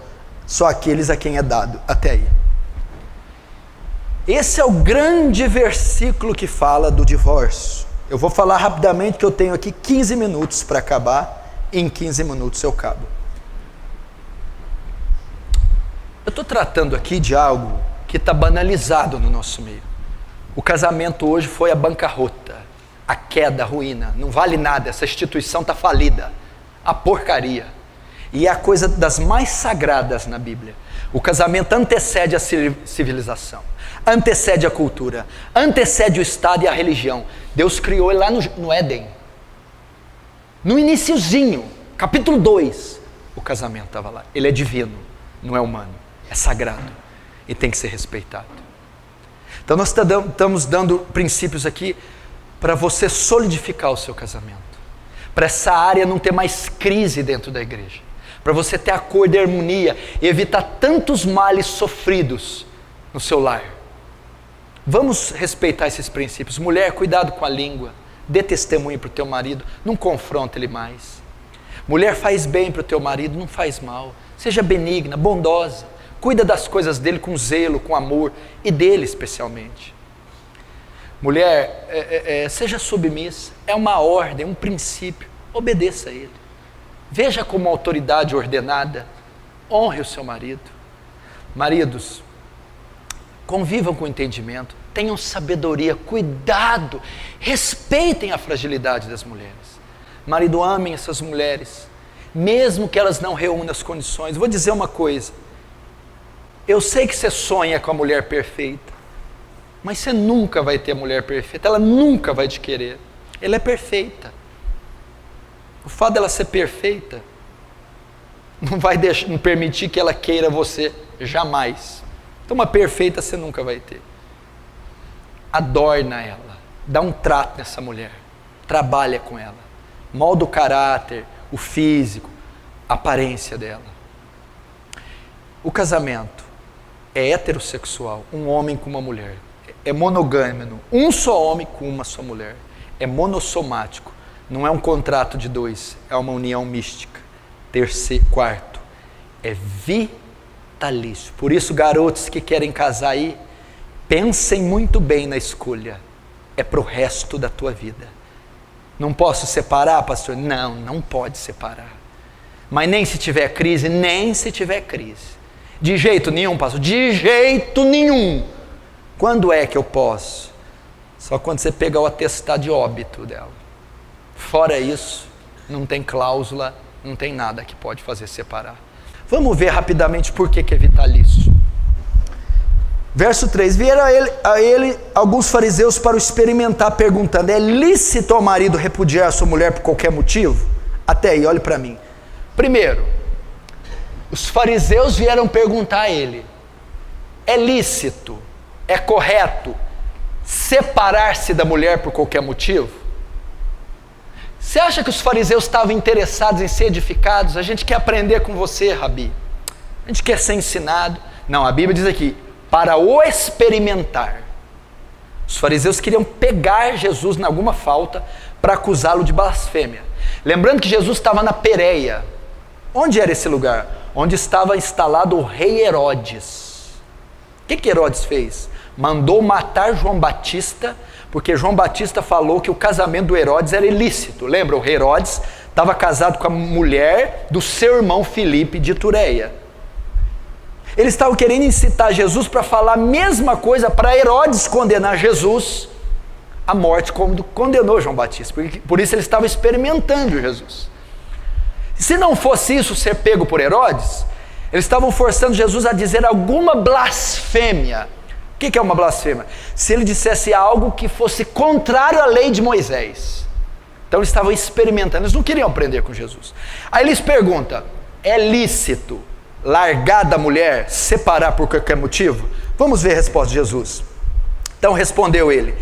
só aqueles a quem é dado. Até aí. Esse é o grande versículo que fala do divórcio. Eu vou falar rapidamente, que eu tenho aqui 15 minutos para acabar, e em 15 minutos eu acabo. Eu estou tratando aqui de algo que está banalizado no nosso meio. O casamento hoje foi a bancarrota, a queda, a ruína. Não vale nada, essa instituição está falida, a porcaria. E é a coisa das mais sagradas na Bíblia. O casamento antecede a civilização, antecede a cultura, antecede o Estado e a religião. Deus criou ele lá no Éden. No iniciozinho, capítulo 2, o casamento estava lá. Ele é divino, não é humano, é sagrado e tem que ser respeitado. Então nós estamos dando princípios aqui para você solidificar o seu casamento, para essa área não ter mais crise dentro da igreja, para você ter acordo e harmonia e evitar tantos males sofridos no seu lar. Vamos respeitar esses princípios. Mulher, cuidado com a língua, dê testemunho para o teu marido, não confronta ele mais. Mulher, faz bem para o teu marido, não faz mal. Seja benigna, bondosa, cuida das coisas dele com zelo, com amor, e dele especialmente. Mulher, seja submissa, é uma ordem, um princípio, obedeça a ele. Veja como autoridade ordenada, honre o seu marido. Maridos, convivam com entendimento, tenham sabedoria, cuidado, respeitem a fragilidade das mulheres. Marido, amem essas mulheres, mesmo que elas não reúnam as condições. Vou dizer uma coisa, eu sei que você sonha com a mulher perfeita, mas você nunca vai ter a mulher perfeita, ela nunca vai te querer, ela é perfeita. O fato dela ser perfeita não vai não permitir que ela queira você, jamais. Então uma perfeita você nunca vai ter. Adorna ela, dá um trato nessa mulher, trabalha com ela, molda o caráter, o físico, a aparência dela. O casamento é heterossexual, um homem com uma mulher. É monogâmico, um só homem com uma só mulher. É monossomático, não é um contrato de dois, é uma união mística. Quarto, é vitalício. Por isso, garotos que querem casar aí, pensem muito bem na escolha. É para o resto da tua vida. Não posso separar, pastor? Não, não pode separar. Mas nem se tiver crise, nem se tiver crise. De jeito nenhum, pastor? De jeito nenhum. Quando é que eu posso? Só quando você pegar o atestado de óbito dela. Fora isso, não tem cláusula, não tem nada que pode fazer separar. Vamos ver rapidamente por que é vitalício. Verso 3, vieram a ele alguns fariseus para o experimentar, perguntando: é lícito ao marido repudiar a sua mulher por qualquer motivo? Até aí, olhe para mim. Primeiro, os fariseus vieram perguntar a ele: é lícito, é correto separar-se da mulher por qualquer motivo? Você acha que os fariseus estavam interessados em ser edificados? A gente quer aprender com você, Rabi. A gente quer ser ensinado. Não, a Bíblia diz aqui, para o experimentar. Os fariseus queriam pegar Jesus em alguma falta para acusá-lo de blasfêmia. Lembrando que Jesus estava na Pérea. Onde era esse lugar? Onde estava instalado o rei Herodes. O que Herodes fez? Mandou matar João Batista, porque João Batista falou que o casamento do Herodes era ilícito. Lembra? O Herodes estava casado com a mulher do seu irmão Filipe de Itureia. Eles estavam querendo incitar Jesus para falar a mesma coisa, para Herodes condenar Jesus à morte, como condenou João Batista. Por isso eles estavam experimentando Jesus. Se não fosse isso ser pego por Herodes, eles estavam forçando Jesus a dizer alguma blasfêmia. O que é uma blasfêmia? Se ele dissesse algo que fosse contrário à lei de Moisés. Então eles estavam experimentando, eles não queriam aprender com Jesus. Aí eles perguntam, é lícito largar da mulher, separar por qualquer motivo? Vamos ver a resposta de Jesus. Então respondeu ele,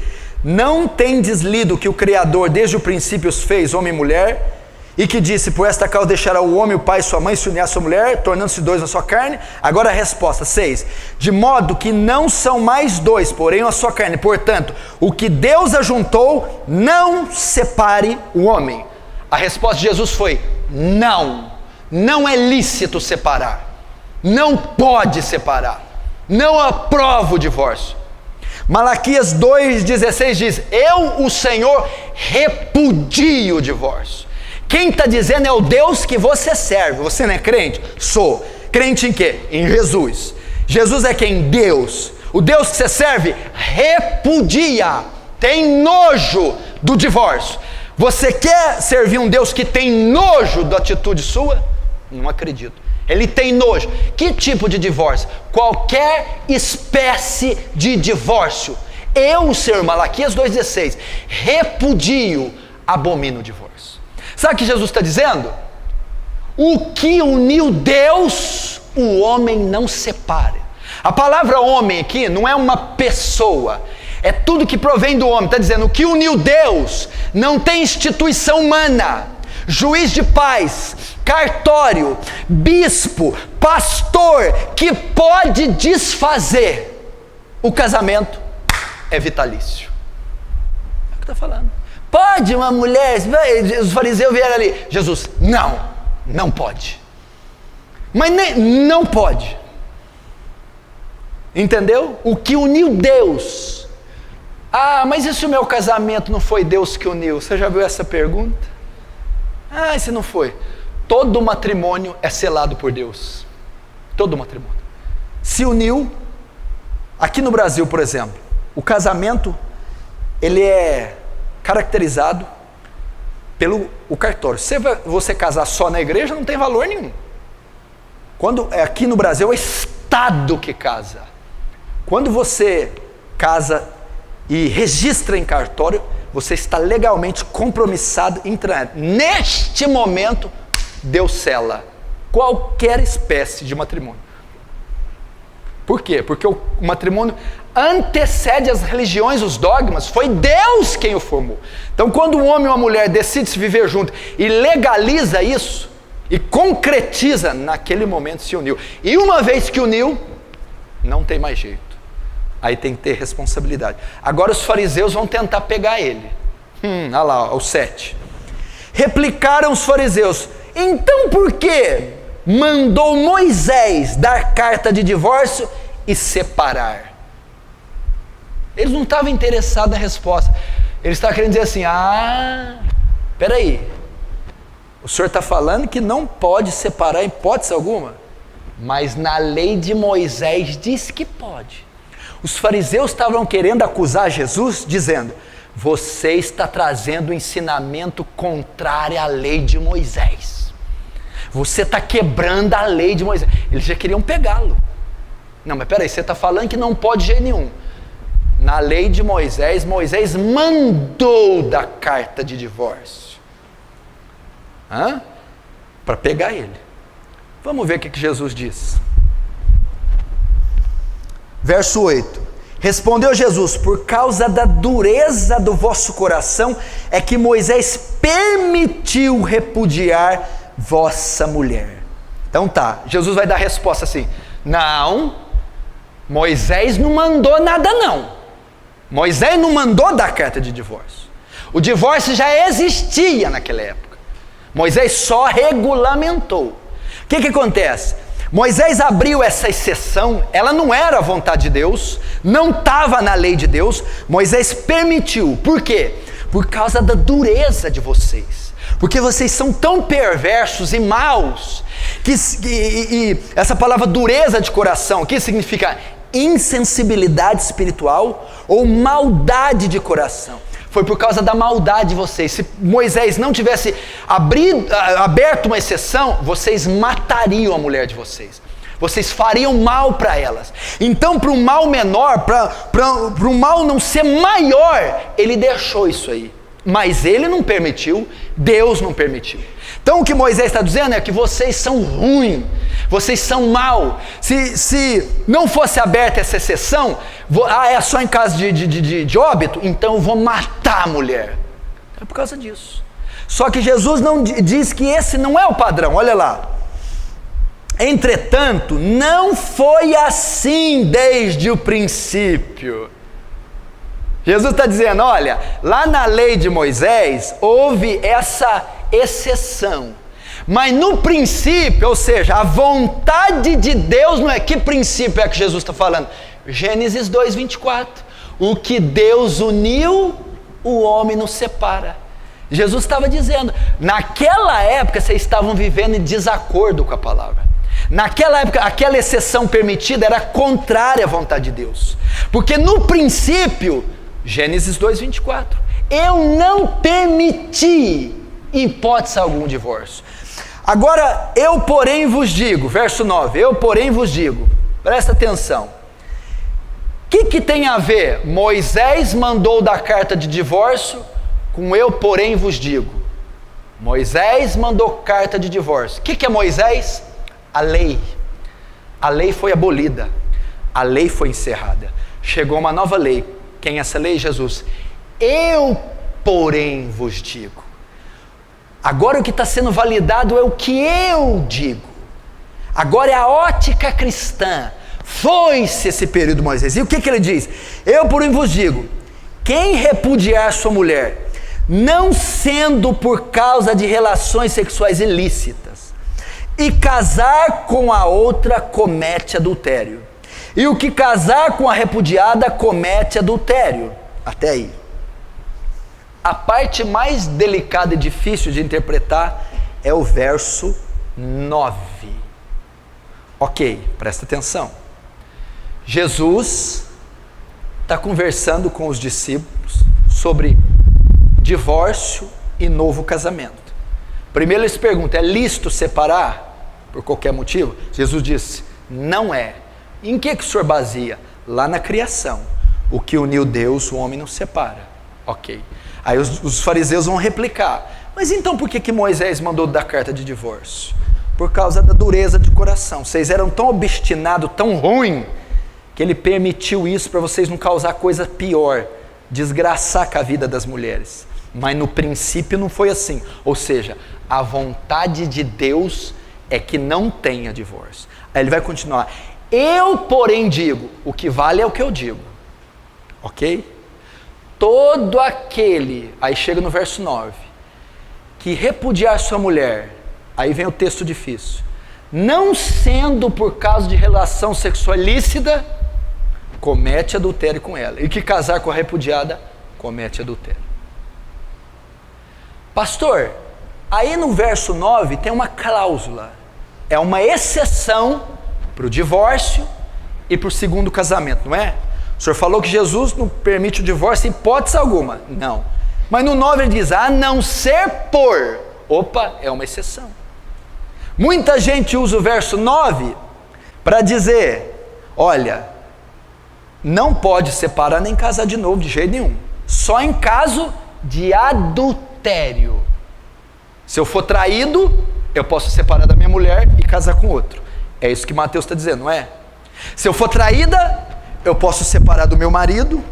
não tendes lido que o Criador desde o princípio os fez homem e mulher, e que disse, por esta causa deixará o homem, o pai e sua mãe, se unir à sua mulher, tornando-se dois na sua carne? Agora a resposta, 6, de modo que não são mais dois, porém a sua carne, portanto, o que Deus ajuntou, não separe o homem. A resposta de Jesus foi, não é lícito separar, não pode separar, não aprova o divórcio. Malaquias 2,16 diz, eu, o Senhor, repudio o divórcio. Quem está dizendo é o Deus que você serve. Você não é crente? Sou. Crente em quê? Em Jesus. Jesus é quem? Deus. O Deus que você serve repudia, tem nojo do divórcio. Você quer servir um Deus que tem nojo da atitude sua? Não acredito. Ele tem nojo. Que tipo de divórcio? Qualquer espécie de divórcio. Eu, Senhor, Malaquias 2,16, repudio, abomino o divórcio. Sabe o que Jesus está dizendo? O que uniu Deus, o homem não separa. A palavra homem aqui não é uma pessoa, é tudo que provém do homem. Está dizendo, o que uniu Deus não tem instituição humana, juiz de paz, cartório, bispo, pastor, que pode desfazer. O casamento é vitalício. É o que está falando. Pode uma mulher, os fariseus vieram ali, Jesus, não pode. Mas não pode. Entendeu? O que uniu Deus. Ah, mas e se o meu casamento não foi Deus que uniu? Você já viu essa pergunta? Ah, e se não foi? Todo matrimônio é selado por Deus. Todo matrimônio. Se uniu, aqui no Brasil, por exemplo, o casamento, ele é caracterizado pelo cartório. Se você casar só na igreja, não tem valor nenhum. Quando aqui no Brasil é o Estado que casa. Quando você casa e registra em cartório, você está legalmente compromissado em entrar. Neste momento, Deus sela qualquer espécie de matrimônio. Por quê? Porque o matrimônio antecede as religiões, os dogmas, foi Deus quem o formou. Então quando um homem e uma mulher decidem se viver junto e legaliza isso, e concretiza, naquele momento se uniu. E uma vez que uniu, não tem mais jeito. Aí tem que ter responsabilidade. Agora os fariseus vão tentar pegar ele. Olha lá, o 7. Replicaram os fariseus, então por que mandou Moisés dar carta de divórcio e separar? Eles não estavam interessados na resposta. Eles estavam querendo dizer assim, peraí, o senhor está falando que não pode separar em hipótese alguma, mas na lei de Moisés diz que pode. Os fariseus estavam querendo acusar Jesus, dizendo, você está trazendo um ensinamento contrário à lei de Moisés. Você está quebrando a lei de Moisés. Eles já queriam pegá-lo. Não, mas peraí, você está falando que não pode de jeito nenhum. Na lei de Moisés, Moisés mandou da carta de divórcio. Para pegar ele. Vamos ver o que Jesus diz. Verso 8. Respondeu Jesus, por causa da dureza do vosso coração, é que Moisés permitiu repudiar vossa mulher. Então tá, Jesus vai dar a resposta assim, não, Moisés não mandou nada não. Moisés não mandou dar carta de divórcio. O divórcio já existia naquela época. Moisés só regulamentou. O que acontece? Moisés abriu essa exceção, ela não era a vontade de Deus, não estava na lei de Deus, Moisés permitiu. Por quê? Por causa da dureza de vocês, porque vocês são tão perversos e maus, e essa palavra dureza de coração, que significa insensibilidade espiritual ou maldade de coração. Foi por causa da maldade de vocês. Se Moisés não tivesse aberto uma exceção, vocês matariam a mulher de vocês. Vocês fariam mal para elas. Então, para um mal menor, para um mal não ser maior, ele deixou isso aí. Mas ele não permitiu, Deus não permitiu. Então o que Moisés está dizendo é que vocês são ruins, vocês são mal. Se não fosse aberta essa exceção, é só em caso de óbito, então eu vou matar a mulher. É por causa disso. Só que Jesus não diz que esse não é o padrão, olha lá. Entretanto, não foi assim desde o princípio. Jesus está dizendo, olha, lá na lei de Moisés, houve essa exceção, mas no princípio, ou seja, a vontade de Deus não é, que princípio é que Jesus está falando? Gênesis 2:24, o que Deus uniu, o homem não separa. Jesus estava dizendo, naquela época vocês estavam vivendo em desacordo com a palavra. Naquela época, aquela exceção permitida era contrária à vontade de Deus, porque no princípio, Gênesis 2:24, eu não permiti hipótese algum divórcio. Agora, eu porém vos digo, verso 9, eu porém vos digo, presta atenção, o que tem a ver Moisés mandou dar carta de divórcio com eu porém vos digo? Moisés mandou carta de divórcio. O que é Moisés? A lei foi abolida, a lei foi encerrada, chegou uma nova lei. Quem é essa lei? Jesus. Eu porém vos digo. Agora o que está sendo validado é o que eu digo. Agora é a ótica cristã. Foi-se esse período de Moisés. E o que ele diz? Eu porém vos digo, quem repudiar sua mulher, não sendo por causa de relações sexuais ilícitas, e casar com a outra, comete adultério. E o que casar com a repudiada, comete adultério. Até aí. A parte mais delicada e difícil de interpretar é o verso 9. Ok, presta atenção. Jesus está conversando com os discípulos sobre divórcio e novo casamento. Primeiro eles perguntam, é lícito separar por qualquer motivo? Jesus disse, não é. Em que o senhor baseia? Lá na criação. O que uniu Deus, o homem não separa. Ok. Aí os fariseus vão replicar, mas então por que Moisés mandou dar carta de divórcio? Por causa da dureza de coração. Vocês eram tão obstinados, tão ruim, que ele permitiu isso para vocês não causar coisa pior, desgraçar com a vida das mulheres. Mas no princípio não foi assim. Ou seja, a vontade de Deus é que não tenha divórcio. Aí ele vai continuar. Eu, porém, digo, o que vale é o que eu digo. Ok? Todo aquele, aí chega no verso 9, que repudiar sua mulher, aí vem o texto difícil, não sendo por causa de relação sexual ilícita, comete adultério com ela. E que casar com a repudiada, comete adultério. Pastor, aí no verso 9 tem uma cláusula, é uma exceção para o divórcio e para o segundo casamento, não é? O senhor falou que Jesus não permite o divórcio em hipótese alguma. Não. Mas no 9 ele diz, a não ser por. Opa, é uma exceção. Muita gente usa o verso 9 para dizer, olha, não pode separar nem casar de novo de jeito nenhum. Só em caso de adultério. Se eu for traído, eu posso separar da minha mulher e casar com outro. É isso que Mateus está dizendo, não é? Se eu for traída, eu posso separar do meu marido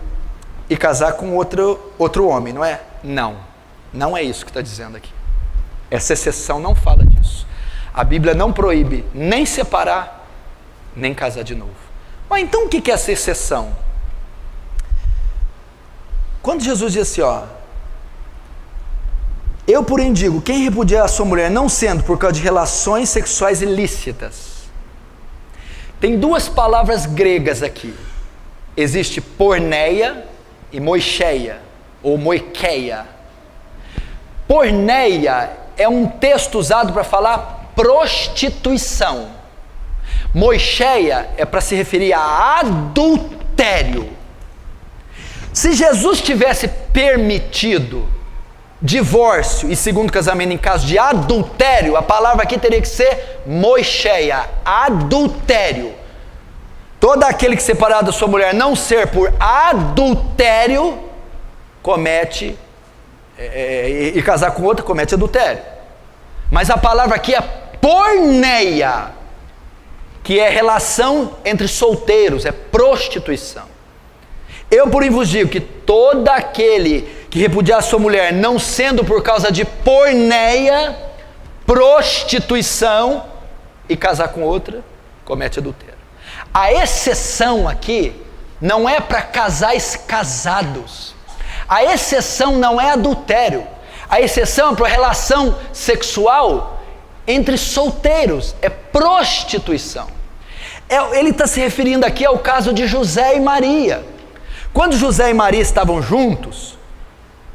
e casar com outro homem, não é? Não, não é isso que está dizendo aqui. Essa exceção não fala disso. A Bíblia não proíbe nem separar, nem casar de novo. Mas então o que é essa exceção? Quando Jesus diz assim, ó, Eu, porém, digo, quem repudiar a sua mulher não sendo por causa de relações sexuais ilícitas. Tem duas palavras gregas aqui. Existe porneia e moicheia, ou moikeia. Porneia é um texto usado para falar prostituição. Moicheia é para se referir a adultério. Se Jesus tivesse permitido divórcio e segundo casamento em caso de adultério, a palavra aqui teria que ser moicheia, adultério. Todo aquele que separar da sua mulher não ser por adultério, comete, e casar com outra, comete adultério. Mas a palavra aqui é porneia, que é relação entre solteiros, é prostituição. Eu, porém, vos digo que todo aquele que repudiar a sua mulher, não sendo por causa de porneia, prostituição, e casar com outra, comete adultério. A exceção aqui não é para casais casados. A exceção não é adultério. A exceção é para relação sexual entre solteiros, é prostituição. Ele está se referindo aqui ao caso de José e Maria. Quando José e Maria estavam juntos,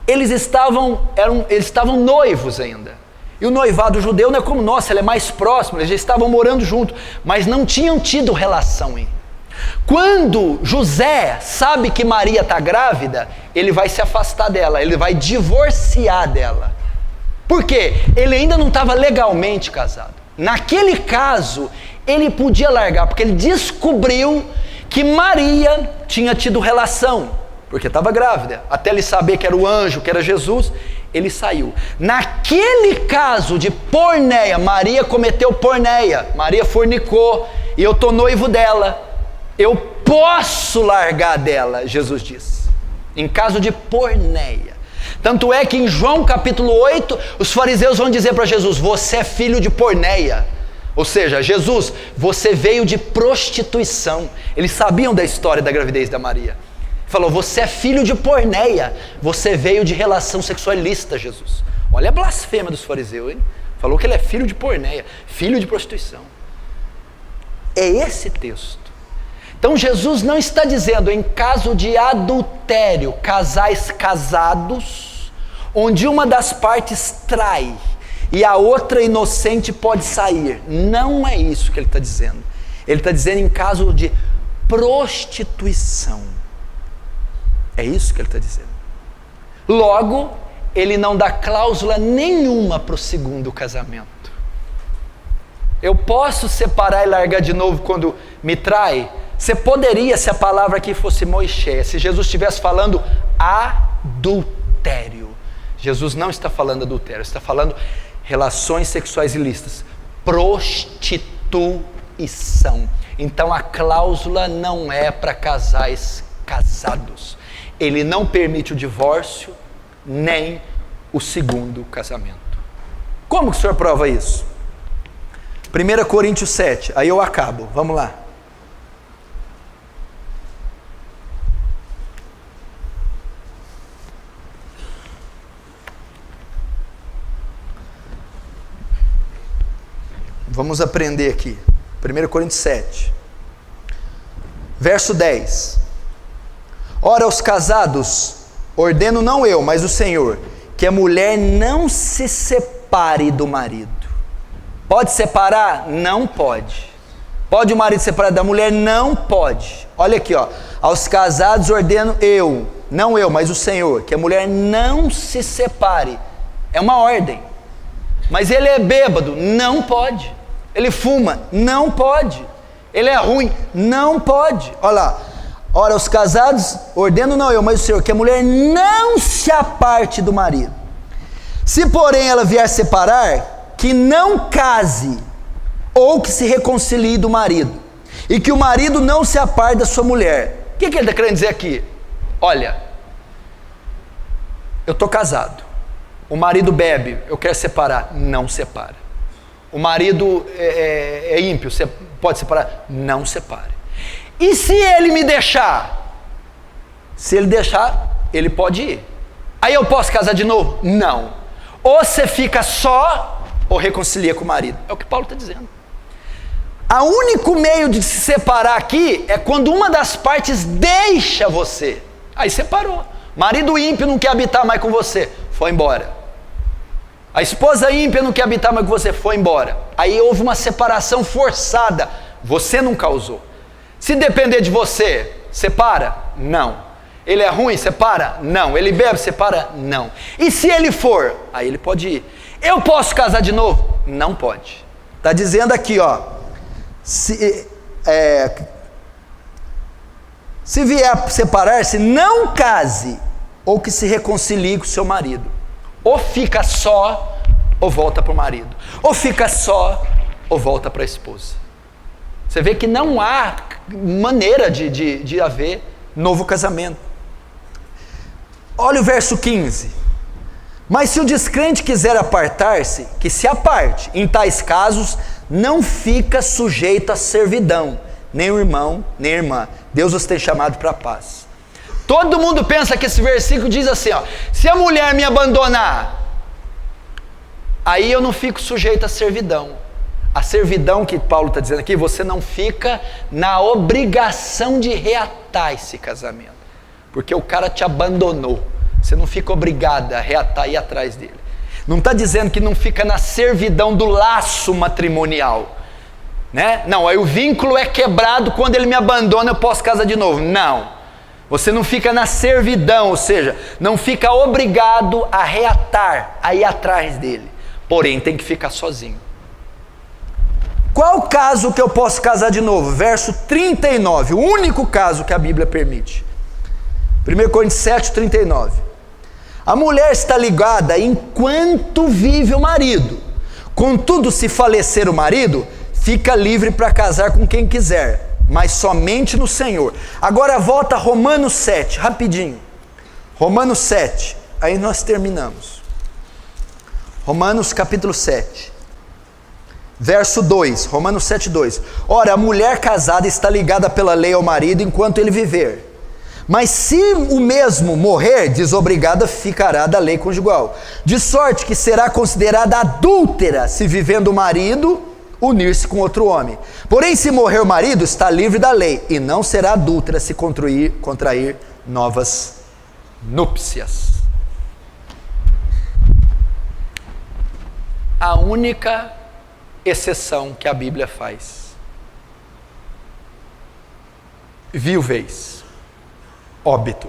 eles estavam noivos ainda. E o noivado judeu não é como nosso, ele é mais próximo, eles já estavam morando juntos, mas não tinham tido relação ainda. Quando José sabe que Maria está grávida, ele vai se afastar dela, ele vai divorciar dela. Por quê? Ele ainda não estava legalmente casado. Naquele caso, ele podia largar, porque ele descobriu que Maria tinha tido relação, porque estava grávida. Até ele saber que era o anjo, que era Jesus, ele saiu. Naquele caso de porneia, Maria cometeu porneia, Maria fornicou, e eu estou noivo dela, eu posso largar dela, Jesus disse, em caso de porneia. Tanto é que em João capítulo 8, os fariseus vão dizer para Jesus, você é filho de porneia. Ou seja, Jesus, você veio de prostituição. Eles sabiam da história da gravidez da Maria. Falou, você é filho de porneia, você veio de relação sexual ilícita, Jesus. Olha a blasfêmia dos fariseus, hein? Falou que ele é filho de porneia, filho de prostituição. É esse texto. Então Jesus não está dizendo em caso de adultério, casais casados, onde uma das partes trai e a outra inocente pode sair. Não é isso que ele está dizendo. Ele está dizendo em caso de prostituição. É isso que ele está dizendo. Logo, ele não dá cláusula nenhuma para o segundo casamento. Eu posso separar e largar de novo quando me trai? Você poderia, se a palavra aqui fosse moicheia, se Jesus estivesse falando adultério. Jesus não está falando adultério, está falando relações sexuais ilícitas, prostituição. Então a cláusula não é para casais casados. Ele não permite o divórcio, nem o segundo casamento. Como que o senhor prova isso? 1 Coríntios 7, aí eu acabo, vamos lá. Vamos aprender aqui. 1 Coríntios 7, verso 10. Ora, aos casados, ordeno não eu, mas o Senhor, que a mulher não se separe do marido. Pode separar? Não pode. Pode o marido separar da mulher? Não pode. Olha aqui, ó. Aos casados ordeno eu, não eu, mas o Senhor, que a mulher não se separe. É uma ordem. Mas ele é bêbado? Não pode. Ele fuma? Não pode. Ele é ruim? Não pode. Olha lá. Ora, os casados, ordeno não eu, mas o Senhor, que a mulher não se aparte do marido. Se porém ela vier separar, que não case, ou que se reconcilie do marido, e que o marido não se aparte da sua mulher. O que ele está querendo dizer aqui? Olha, eu estou casado, o marido bebe, eu quero separar, não separa. O marido é ímpio, você pode separar? Não separe. E se ele me deixar? Se ele deixar, ele pode ir. Aí eu posso casar de novo? Não. Ou você fica só, ou reconcilia com o marido. É o que Paulo está dizendo. O único meio de se separar aqui é quando uma das partes deixa você. Aí separou. Marido ímpio não quer habitar mais com você, foi embora. A esposa ímpia não quer habitar mais com você, foi embora. Aí houve uma separação forçada, você não causou. Se depender de você, separa? Não. Ele é ruim, separa? Não. Ele bebe, separa? Não. E se ele for? Aí ele pode ir. Eu posso casar de novo? Não pode. Está dizendo aqui, ó. Se vier a separar-se, não case, ou que se reconcilie com o seu marido. Ou fica só, ou volta para o marido. Ou fica só, ou volta para a esposa. Você vê que não há maneira de haver novo casamento. Olha o verso 15. Mas se o descrente quiser apartar-se, que se aparte. Em tais casos, não fica sujeito à servidão, nem o irmão, nem a irmã. Deus os tem chamado para a paz. Todo mundo pensa que esse versículo diz assim, ó, se a mulher me abandonar, aí eu não fico sujeito à servidão. A servidão que Paulo está dizendo aqui, você não fica na obrigação de reatar esse casamento, porque o cara te abandonou. Você não fica obrigado a reatar e ir atrás dele. Não está dizendo que não fica na servidão do laço matrimonial, né? Não, aí o vínculo é quebrado, quando ele me abandona eu posso casar de novo. Não, você não fica na servidão, ou seja, não fica obrigado a reatar, a ir atrás dele, porém tem que ficar sozinho. Qual o caso que eu posso casar de novo? Verso 39, o único caso que a Bíblia permite. 1 Coríntios 7, 39. A mulher está ligada enquanto vive o marido. Contudo, se falecer o marido, fica livre para casar com quem quiser, mas somente no Senhor. Agora volta a Romanos 7, rapidinho. Romanos 7, aí nós terminamos. Romanos capítulo 7, verso 2, Romanos 7, 2. Ora, a mulher casada está ligada pela lei ao marido enquanto ele viver. Mas se o mesmo morrer, desobrigada ficará da lei conjugal. De sorte que será considerada adúltera se vivendo o marido unir-se com outro homem. Porém, se morrer o marido, está livre da lei, e não será adúltera se contrair novas núpcias. A única exceção que a Bíblia faz. Viuvez. Óbito.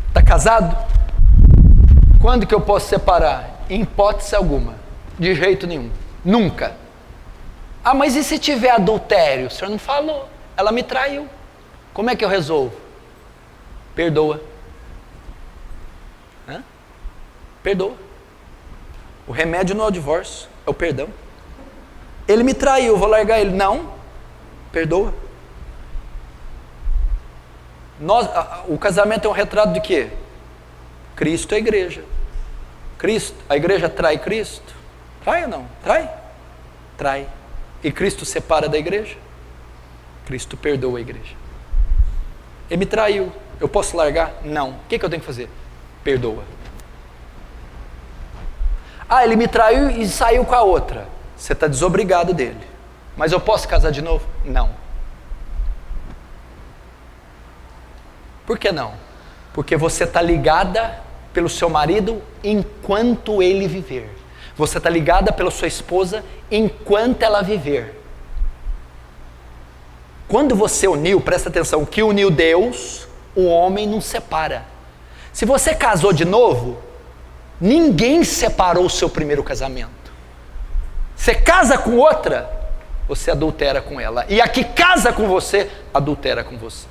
Está casado? Quando que eu posso separar? Em hipótese alguma. De jeito nenhum. Nunca. Ah, mas e se tiver adultério? O senhor não falou. Ela me traiu. Como é que eu resolvo? Perdoa. Hã? Perdoa. O remédio não é o divórcio, é o perdão. Ele me traiu, vou largar ele. Não. Perdoa. O casamento é um retrato de quê? Cristo é a igreja. Cristo, a igreja trai Cristo? Trai ou não? Trai? Trai. E Cristo separa da igreja? Cristo perdoa a igreja. Ele me traiu, eu posso largar? Não. O que eu tenho que fazer? Perdoa. Ah, ele me traiu e saiu com a outra. Você está desobrigado dele. Mas eu posso casar de novo? Não. Por que não? Porque você está ligada pelo seu marido enquanto ele viver. Você está ligada pela sua esposa enquanto ela viver. Quando você uniu, presta atenção, o que uniu Deus, o homem não separa. Se você casou de novo, ninguém separou o seu primeiro casamento. Você casa com outra, você adultera com ela. E a que casa com você, adultera com você.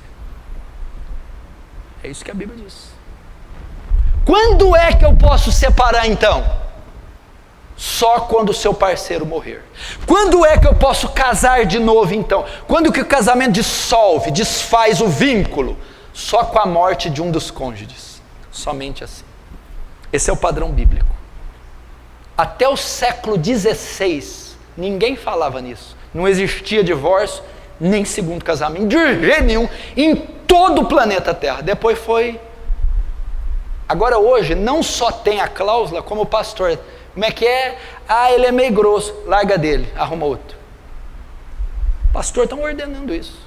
É isso que a Bíblia diz. Quando é que eu posso separar então? Só quando o seu parceiro morrer. Quando é que eu posso casar de novo então? Quando que o casamento dissolve, desfaz o vínculo? Só com a morte de um dos cônjuges. Somente assim. Esse é o padrão bíblico. Até o século XVI, ninguém falava nisso. Não existia divórcio, nem segundo casamento, de jeito nenhum, em todo o planeta Terra. Depois foi Agora hoje não só tem a cláusula, como o pastor, como é que é? Ele é meio grosso, larga dele, arruma outro. Pastor, estão ordenando isso.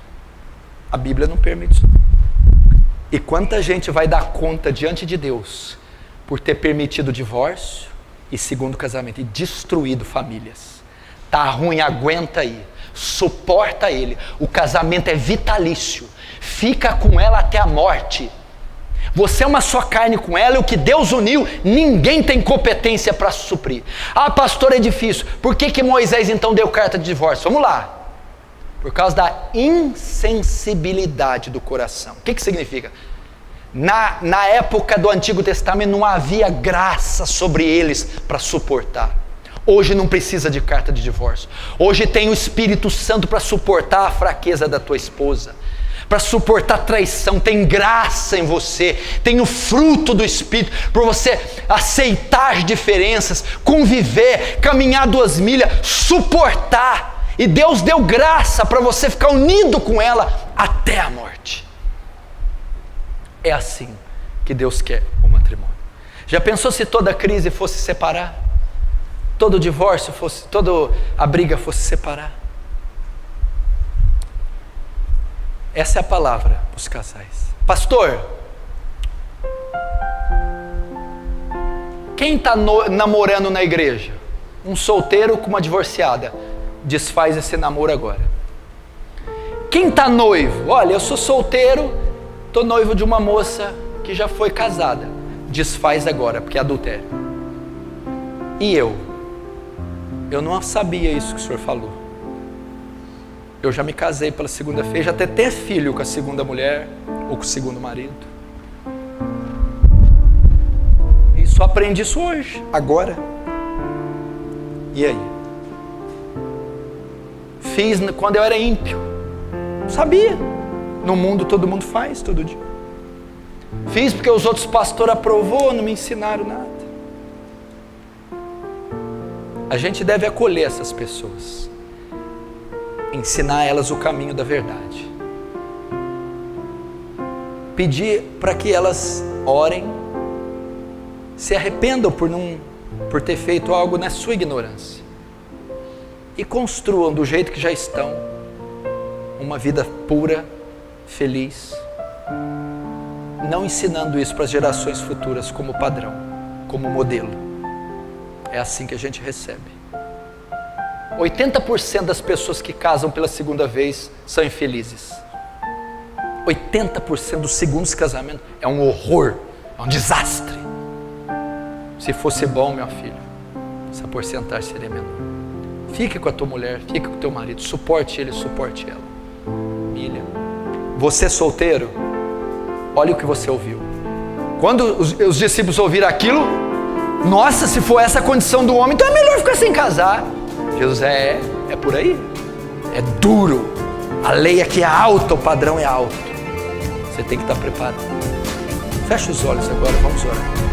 A Bíblia não permite isso. E quanta gente vai dar conta diante de Deus por ter permitido o divórcio e segundo casamento e destruído famílias. Tá ruim, aguenta aí, suporta ele. O casamento é vitalício, fica com ela até a morte. Você é uma só carne com ela, e o que Deus uniu, ninguém tem competência para suprir. Pastor, é difícil. Por que Moisés então deu carta de divórcio? Vamos lá. Por causa da insensibilidade do coração. O que significa? Na época do Antigo Testamento não havia graça sobre eles para suportar. Hoje não precisa de carta de divórcio. Hoje tem o Espírito Santo para suportar a fraqueza da tua esposa, para suportar a traição. Tem graça em você, tem o fruto do Espírito para você aceitar diferenças, conviver, caminhar 2 milhas, suportar. E Deus deu graça para você ficar unido com ela até a morte. É assim que Deus quer o matrimônio. Já pensou se toda crise fosse separar? Todo divórcio fosse, toda a briga fosse separar? Essa é a palavra para os casais. Pastor, quem está namorando na igreja? Um solteiro com uma divorciada. Desfaz esse namoro agora. Quem está noivo? Olha, eu sou solteiro, estou noivo de uma moça que já foi casada. Desfaz agora, porque é adultério. E eu não sabia isso que o senhor falou. Eu já me casei pela segunda vez, já até ter filho com a segunda mulher ou com o segundo marido. E só aprendi isso hoje, agora. E aí? Fiz quando eu era ímpio. Sabia. No mundo todo mundo faz, todo dia. Fiz porque os outros pastores aprovou, não me ensinaram nada. A gente deve acolher essas pessoas, ensinar a elas o caminho da verdade, pedir para que elas orem, se arrependam por ter feito algo na sua ignorância e construam do jeito que já estão uma vida pura, feliz, não ensinando isso para as gerações futuras como padrão, como modelo. É assim que a gente recebe. 80% das pessoas que casam pela segunda vez são infelizes. 80% dos segundos casamentos é um horror, é um desastre. Se fosse bom, meu filho, essa porcentagem seria menor. Fique com a tua mulher, fique com o teu marido, suporte ele, suporte ela. Milha. Você solteiro, olha o que você ouviu. Quando os discípulos ouviram aquilo, nossa, se for essa a condição do homem, então é melhor ficar sem casar. Jesus é por aí. É duro. A lei aqui é alta, o padrão é alto. Você tem que estar preparado. Fecha os olhos agora, vamos orar.